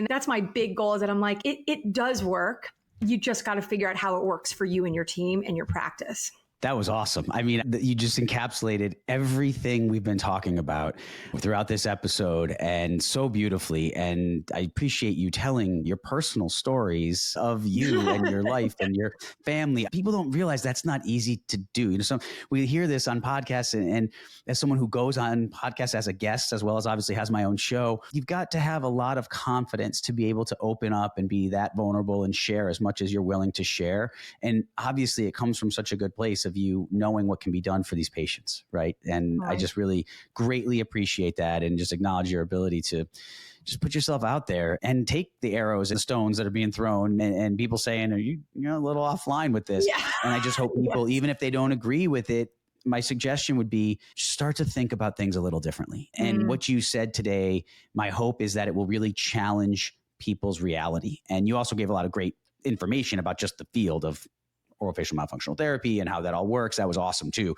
that's my big goal, is that I'm like, it does work. You just got to figure out how it works for you and your team and your practice. That was awesome. You just encapsulated everything we've been talking about throughout this episode, and so beautifully. And I appreciate you telling your personal stories of you and your life and your family. People don't realize that's not easy to do. So we hear this on podcasts, and as someone who goes on podcasts as a guest, as well as obviously has my own show, you've got to have a lot of confidence to be able to open up and be that vulnerable and share as much as you're willing to share. And obviously it comes from such a good place of you knowing what can be done for these patients, right? And I just really greatly appreciate that, and just acknowledge your ability to just put yourself out there and take the arrows and stones that are being thrown, and people saying, are you're a little offline with this? Yeah. And I just hope people, even if they don't agree with it, my suggestion would be start to think about things a little differently. And what you said today, my hope is that it will really challenge people's reality. And you also gave a lot of great information about just the field of orofacial myofunctional therapy and how that all works. That was awesome too.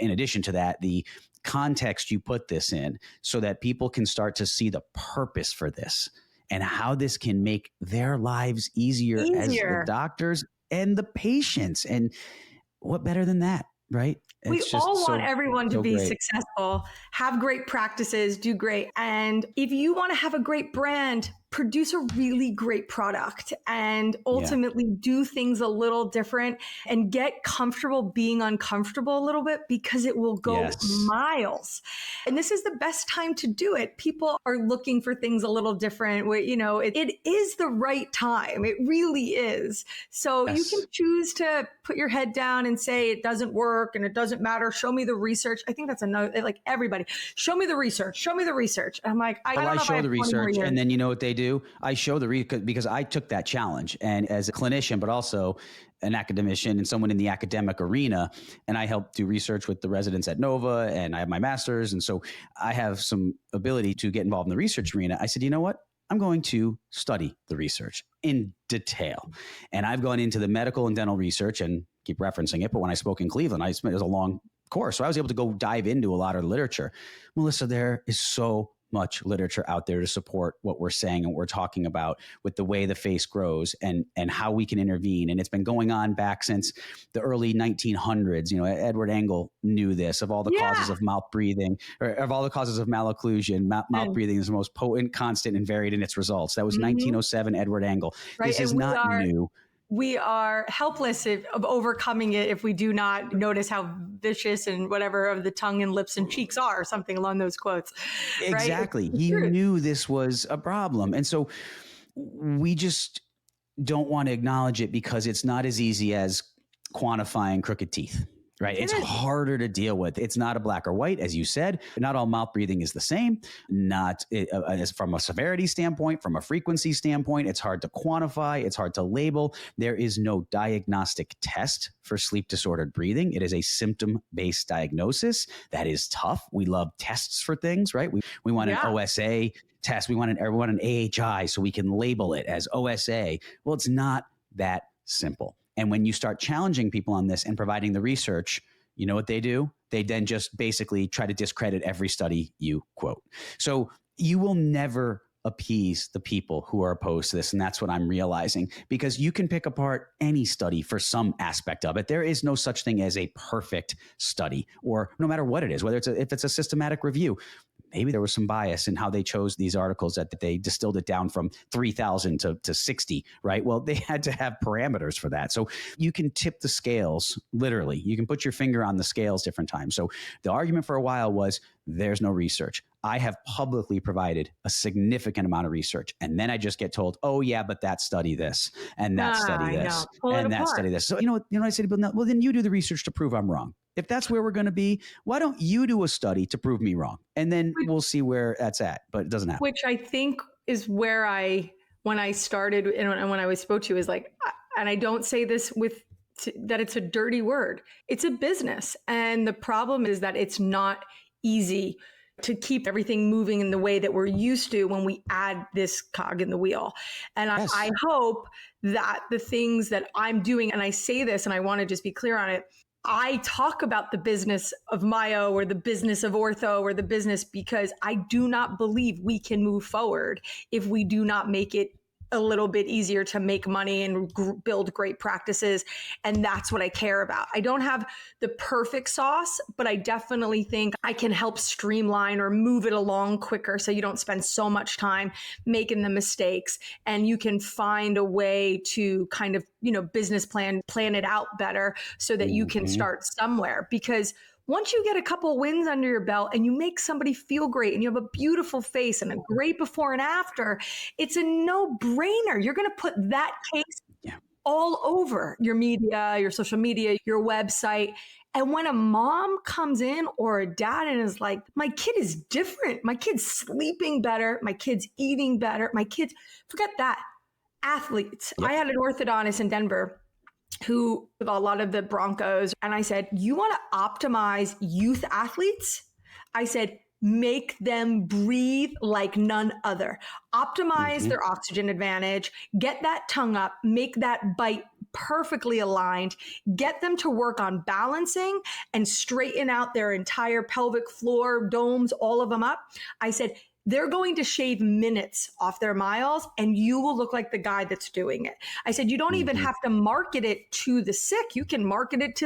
In addition to that, the context you put this in, so that people can start to see the purpose for this and how this can make their lives easier as the doctors and the patients. And what better than that, right? We all want everyone to be successful, have great practices, do great. And if you want to have a great brand, produce a really great product, and ultimately do things a little different, and get comfortable being uncomfortable a little bit, because it will go miles. And this is the best time to do it. People are looking for things a little different. It is the right time. It really is. So you can choose to put your head down and say it doesn't work and it doesn't matter. Show me the research. I think that's another, like, everybody, show me the research. Show me the research. I'm like, I show the research, and then you know what they do? I show the research, because I took that challenge, and as a clinician, but also an academician and someone in the academic arena. And I help do research with the residents at Nova, and I have my master's. And so I have some ability to get involved in the research arena. I said, you know what? I'm going to study the research in detail. And I've gone into the medical and dental research, and keep referencing it, but when I spoke in Cleveland, it was a long course. So I was able to go dive into a lot of literature. Melissa, there is so much literature out there to support what we're saying and what we're talking about with the way the face grows and how we can intervene. And it's been going on back since the early 1900s. Edward Engel knew this, of all the causes of mouth breathing, or of all the causes of malocclusion. Mouth breathing is the most potent, constant, and varied in its results. That was 1907, Edward Engel. Right. This is not new. We are helpless of overcoming it if we do not notice how vicious and whatever of the tongue and lips and cheeks are, or something along those quotes. Exactly. Right? He knew this was a problem. And so we just don't want to acknowledge it, because it's not as easy as quantifying crooked teeth, right? It's It is. harder to deal with. It's not a black or white, as you said. Not all mouth breathing is the same. Not from a severity standpoint, from a frequency standpoint, it's hard to quantify. It's hard to label. There is no diagnostic test for sleep disordered breathing. It is a symptom-based diagnosis. That is tough. We love tests for things, right? We want an OSA test. We want an AHI so we can label it as OSA. Well, it's not that simple. And when you start challenging people on this and providing the research, you know what they do? They then just basically try to discredit every study you quote. So you will never appease the people who are opposed to this. And that's what I'm realizing, because you can pick apart any study for some aspect of it. There is no such thing as a perfect study, or no matter what it is, whether if it's a systematic review. Maybe there was some bias in how they chose these articles, that they distilled it down from 3,000 to 60, right? Well, they had to have parameters for that. So you can tip the scales, literally. You can put your finger on the scales different times. So the argument for a while was there's no research. I have publicly provided a significant amount of research. And then I just get told, oh, yeah, but that study this and that study this and that study this. So, you know what I say to people, well, then you do the research to prove I'm wrong. If that's where we're going to be, why don't you do a study to prove me wrong? And then we'll see where that's at. But it doesn't happen. Which I think is where when I started and when I spoke to you, is like, and I don't say this that it's a dirty word. It's a business. And the problem is that it's not easy to keep everything moving in the way that we're used to when we add this cog in the wheel. And yes. I hope that the things that I'm doing, and I say this and I want to just be clear on it, I talk about the business of Myo or the business of Ortho or the business because I do not believe we can move forward if we do not make it a little bit easier to make money and build great practices. And that's what I care about. I don't have the perfect sauce, but I definitely think I can help streamline or move it along quicker so you don't spend so much time making the mistakes, and you can find a way to kind of, business plan it out better so that you can start somewhere. Because once you get a couple of wins under your belt and you make somebody feel great and you have a beautiful face and a great before and after, it's a no-brainer. You're going to put that case all over your media, your social media, your website. And when a mom comes in or a dad and is like, my kid is different. My kid's sleeping better. My kid's eating better. Forget that. Athletes. Yep. I had an orthodontist in Denver who, with a lot of the Broncos, and I said, you want to optimize youth athletes? I said, make them breathe like none other. Optimize their oxygen advantage, get that tongue up, make that bite perfectly aligned, get them to work on balancing and straighten out their entire pelvic floor, domes, all of them up. I said, they're going to shave minutes off their miles and you will look like the guy that's doing it. I said, you don't even have to market it to the sick. You can market it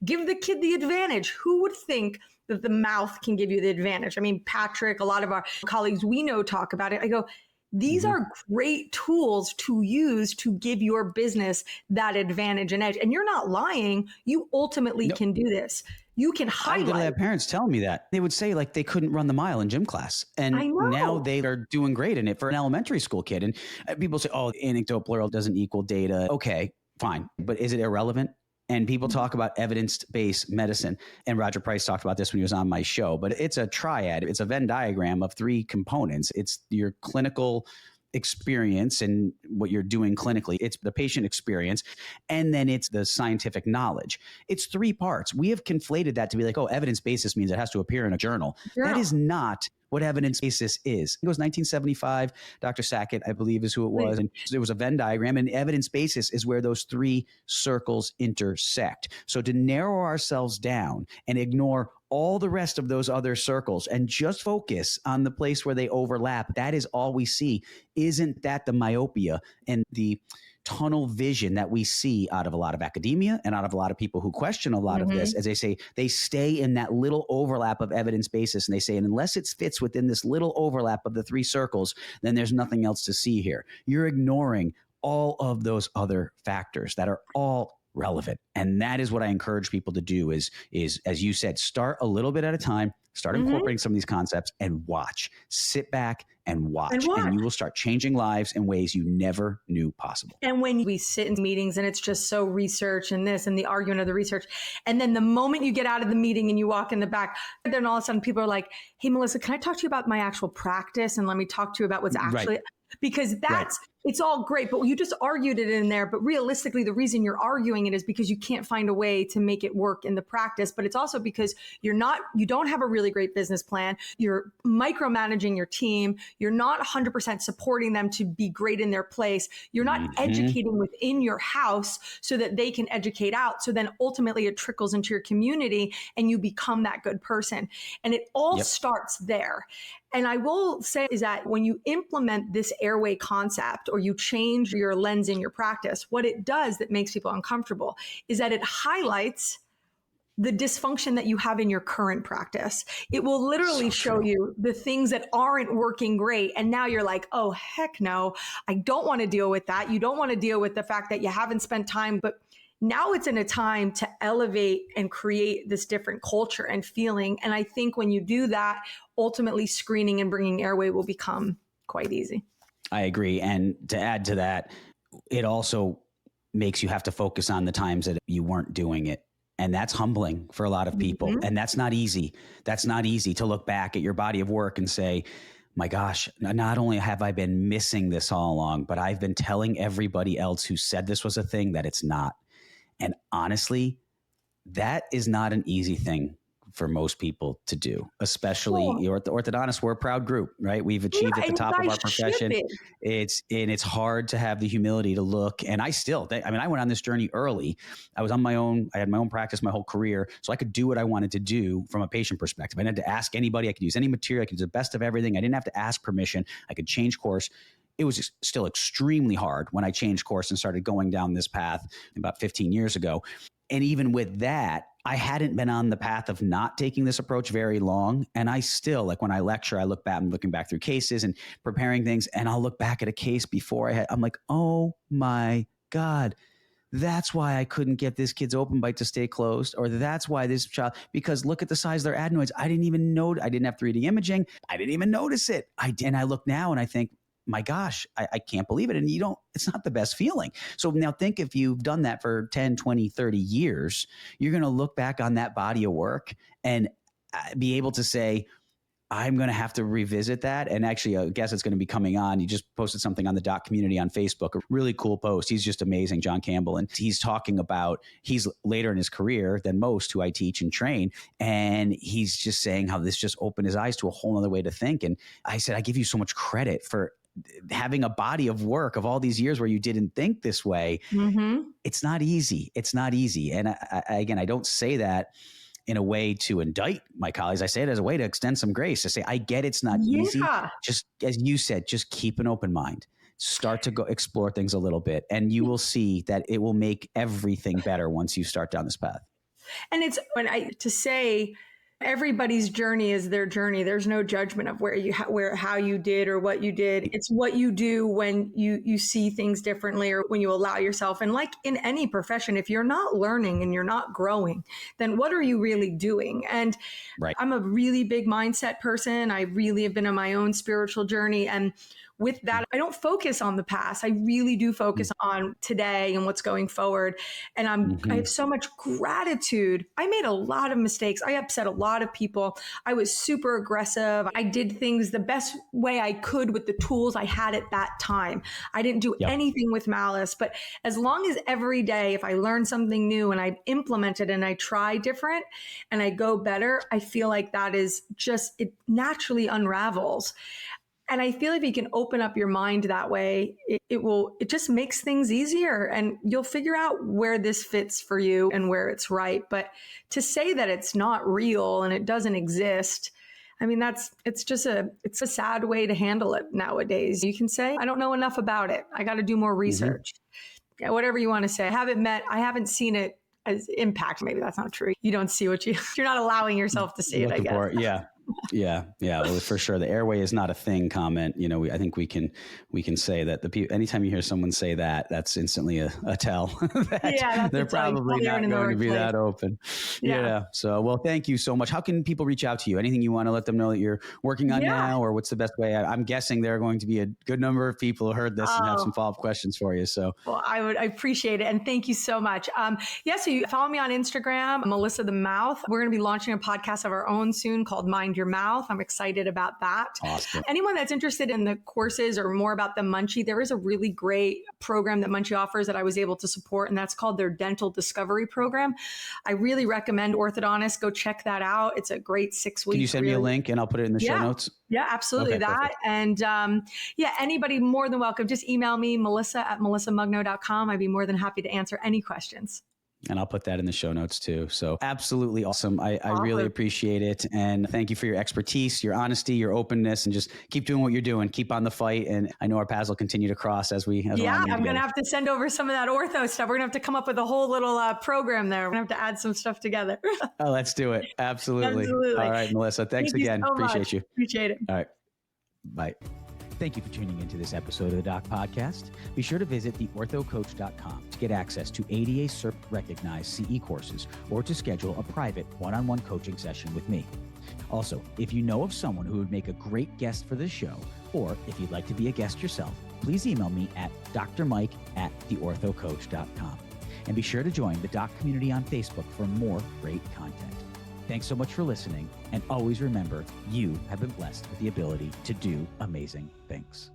give the kid the advantage. Who would think that the mouth can give you the advantage? I mean, Patrick, a lot of our colleagues we know talk about it. I go, these are great tools to use to give your business that advantage and edge. And you're not lying. You ultimately can do this. You can highlight. I had parents telling me that. They would say like they couldn't run the mile in gym class. And now they are doing great in it for an elementary school kid. And people say, oh, anecdote plural doesn't equal data. Okay, fine. But is it irrelevant? And people talk about evidence-based medicine. And Roger Price talked about this when he was on my show. But it's a triad. It's a Venn diagram of three components. It's your clinical experience and what you're doing clinically. It's the patient experience. And then it's the scientific knowledge. It's three parts. We have conflated that to be like, oh, evidence basis means it has to appear in a journal. That is not what evidence basis is. It was 1975. Dr. Sackett, I believe, is who it was. And there was a Venn diagram, and evidence basis is where those three circles intersect. So to narrow ourselves down and ignore all the rest of those other circles and just focus on the place where they overlap, that is all we see. Isn't that the myopia and the tunnel vision that we see out of a lot of academia and out of a lot of people who question a lot of this? As they say, they stay in that little overlap of evidence basis, and they say, and unless it fits within this little overlap of the three circles, then there's nothing else to see here. You're ignoring all of those other factors that are all relevant. And that is what I encourage people to do is, as you said, start a little bit at a time, Start incorporating some of these concepts and watch. Sit back and watch. And you will start changing lives in ways you never knew possible. And when we sit in meetings and it's just so research and this and the argument of the research, and then the moment you get out of the meeting and you walk in the back, then all of a sudden people are like, hey, Melissa, can I talk to you about my actual practice? And let me talk to you about what's actually, because it's all great, but you just argued it in there. But realistically, the reason you're arguing it is because you can't find a way to make it work in the practice. But it's also because you don't have a really great business plan. You're micromanaging your team. You're not 100% supporting them to be great in their place. You're not educating within your house so that they can educate out. So then ultimately it trickles into your community and you become that good person. And it all starts there. And I will say is that when you implement this airway concept or you change your lens in your practice, what it does that makes people uncomfortable is that it highlights the dysfunction that you have in your current practice. It will literally show you the things that aren't working great. And now you're like, oh, heck no, I don't want to deal with that. You don't want to deal with the fact that you haven't spent time, but now it's in a time to elevate and create this different culture and feeling. And I think when you do that, ultimately screening and bringing airway will become quite easy. I agree. And to add to that, it also makes you have to focus on the times that you weren't doing it. And that's humbling for a lot of people. And that's not easy. That's not easy to look back at your body of work and say, my gosh, not only have I been missing this all along, but I've been telling everybody else who said this was a thing that it's not. And honestly, that is not an easy thing for most people to do, especially the orthodontists. We're a proud group, right? We've achieved at the top of our profession. It's hard to have the humility to look. And I went on this journey early. I was on my own. I had my own practice my whole career. So I could do what I wanted to do from a patient perspective. I didn't have to ask anybody. I could use any material. I could do the best of everything. I didn't have to ask permission. I could change course. It was still extremely hard when I changed course and started going down this path about 15 years ago. And even with that, I hadn't been on the path of not taking this approach very long. And I still, like when I lecture, I look back, I'm looking back through cases and preparing things. And I'll look back at a case before I'm like, oh my God, that's why I couldn't get this kid's open bite to stay closed. Or that's why this child, because look at the size of their adenoids. I didn't even know, I didn't have 3D imaging. I didn't even notice it. And I look now and I think, my gosh, I can't believe it. And it's not the best feeling. So now think if you've done that for 10, 20, 30 years, you're going to look back on that body of work and be able to say, I'm going to have to revisit that. And actually, I guess it's going to be coming on. He just posted something on the doc community on Facebook, a really cool post. He's just amazing, John Campbell. And he's talking about, he's later in his career than most who I teach and train. And he's just saying how this just opened his eyes to a whole other way to think. And I said, I give you so much credit for having a body of work of all these years where you didn't think this way. It's not easy. It's not easy. And I don't say that in a way to indict my colleagues. I say it as a way to extend some grace, to say, I get it's not easy. Just as you said, just keep an open mind. Start to go explore things a little bit, and you will see that it will make everything better once you start down this path. And it's to say everybody's journey is their journey. There's no judgment of how you did or what you did. It's what you do when you see things differently or when you allow yourself. And like in any profession, if you're not learning and you're not growing, then what are you really doing? And I'm a really big mindset person. I really have been on my own spiritual journey. And with that, I don't focus on the past. I really do focus on today and what's going forward. And I have so much gratitude. I made a lot of mistakes. I upset a lot of people. I was super aggressive. I did things the best way I could with the tools I had at that time. I didn't do anything with malice. But as long as every day, if I learn something new and I implement it and I try different and I go better, I feel like that is just, it naturally unravels. And I feel if you can open up your mind that way, it just makes things easier and you'll figure out where this fits for you and where it's right. But to say that it's not real and it doesn't exist, I mean, it's a sad way to handle it nowadays. You can say, I don't know enough about it. I got to do more research. Yeah, whatever you want to say. I haven't seen it as impact. Maybe that's not true. You don't see you're not allowing yourself to see it, I guess. Yeah. Yeah. Well, for sure. The airway is not a thing comment. I think we can say that anytime you hear someone say that, that's instantly a tell that they're probably not going to be that open. Yeah. So, well, thank you so much. How can people reach out to you? Anything you want to let them know that you're working on now, or what's the best way? I'm guessing there are going to be a good number of people who heard this and have some follow-up questions for you. So, well, I appreciate it. And thank you so much. So you follow me on Instagram, Melissa the Mouth. We're going to be launching a podcast of our own soon called Mind Your Mouth. I'm excited about that. Awesome. Anyone that's interested in the courses or more about the Munchie, there is a really great program that Munchie offers that I was able to support, and that's called their Dental Discovery Program. I really recommend orthodontists go check that out. It's a great 6 weeks. Can you send me a link and I'll put it in the show notes? Yeah, absolutely. Okay, that. Perfect. And anybody more than welcome. Just email me, melissa@melissamugno.com. I'd be more than happy to answer any questions. And I'll put that in the show notes too. So absolutely awesome. I really appreciate it. And thank you for your expertise, your honesty, your openness, and just keep doing what you're doing. Keep on the fight. And I know our paths will continue to cross as we I'm going to have to send over some of that ortho stuff. We're going to have to come up with a whole little program there. We're going to have to add some stuff together. Oh, let's do it. Absolutely. All right, Melissa. Thanks again. Appreciate you. Appreciate it. All right. Bye. Thank you for tuning into this episode of the Doc Podcast. Be sure to visit theorthocoach.com to get access to ADA CERP recognized CE courses or to schedule a private one-on-one coaching session with me. Also, if you know of someone who would make a great guest for this show, or if you'd like to be a guest yourself, please email me at drmike@theorthocoach.com. And be sure to join the Doc community on Facebook for more great content. Thanks so much for listening, and always remember, you have been blessed with the ability to do amazing things.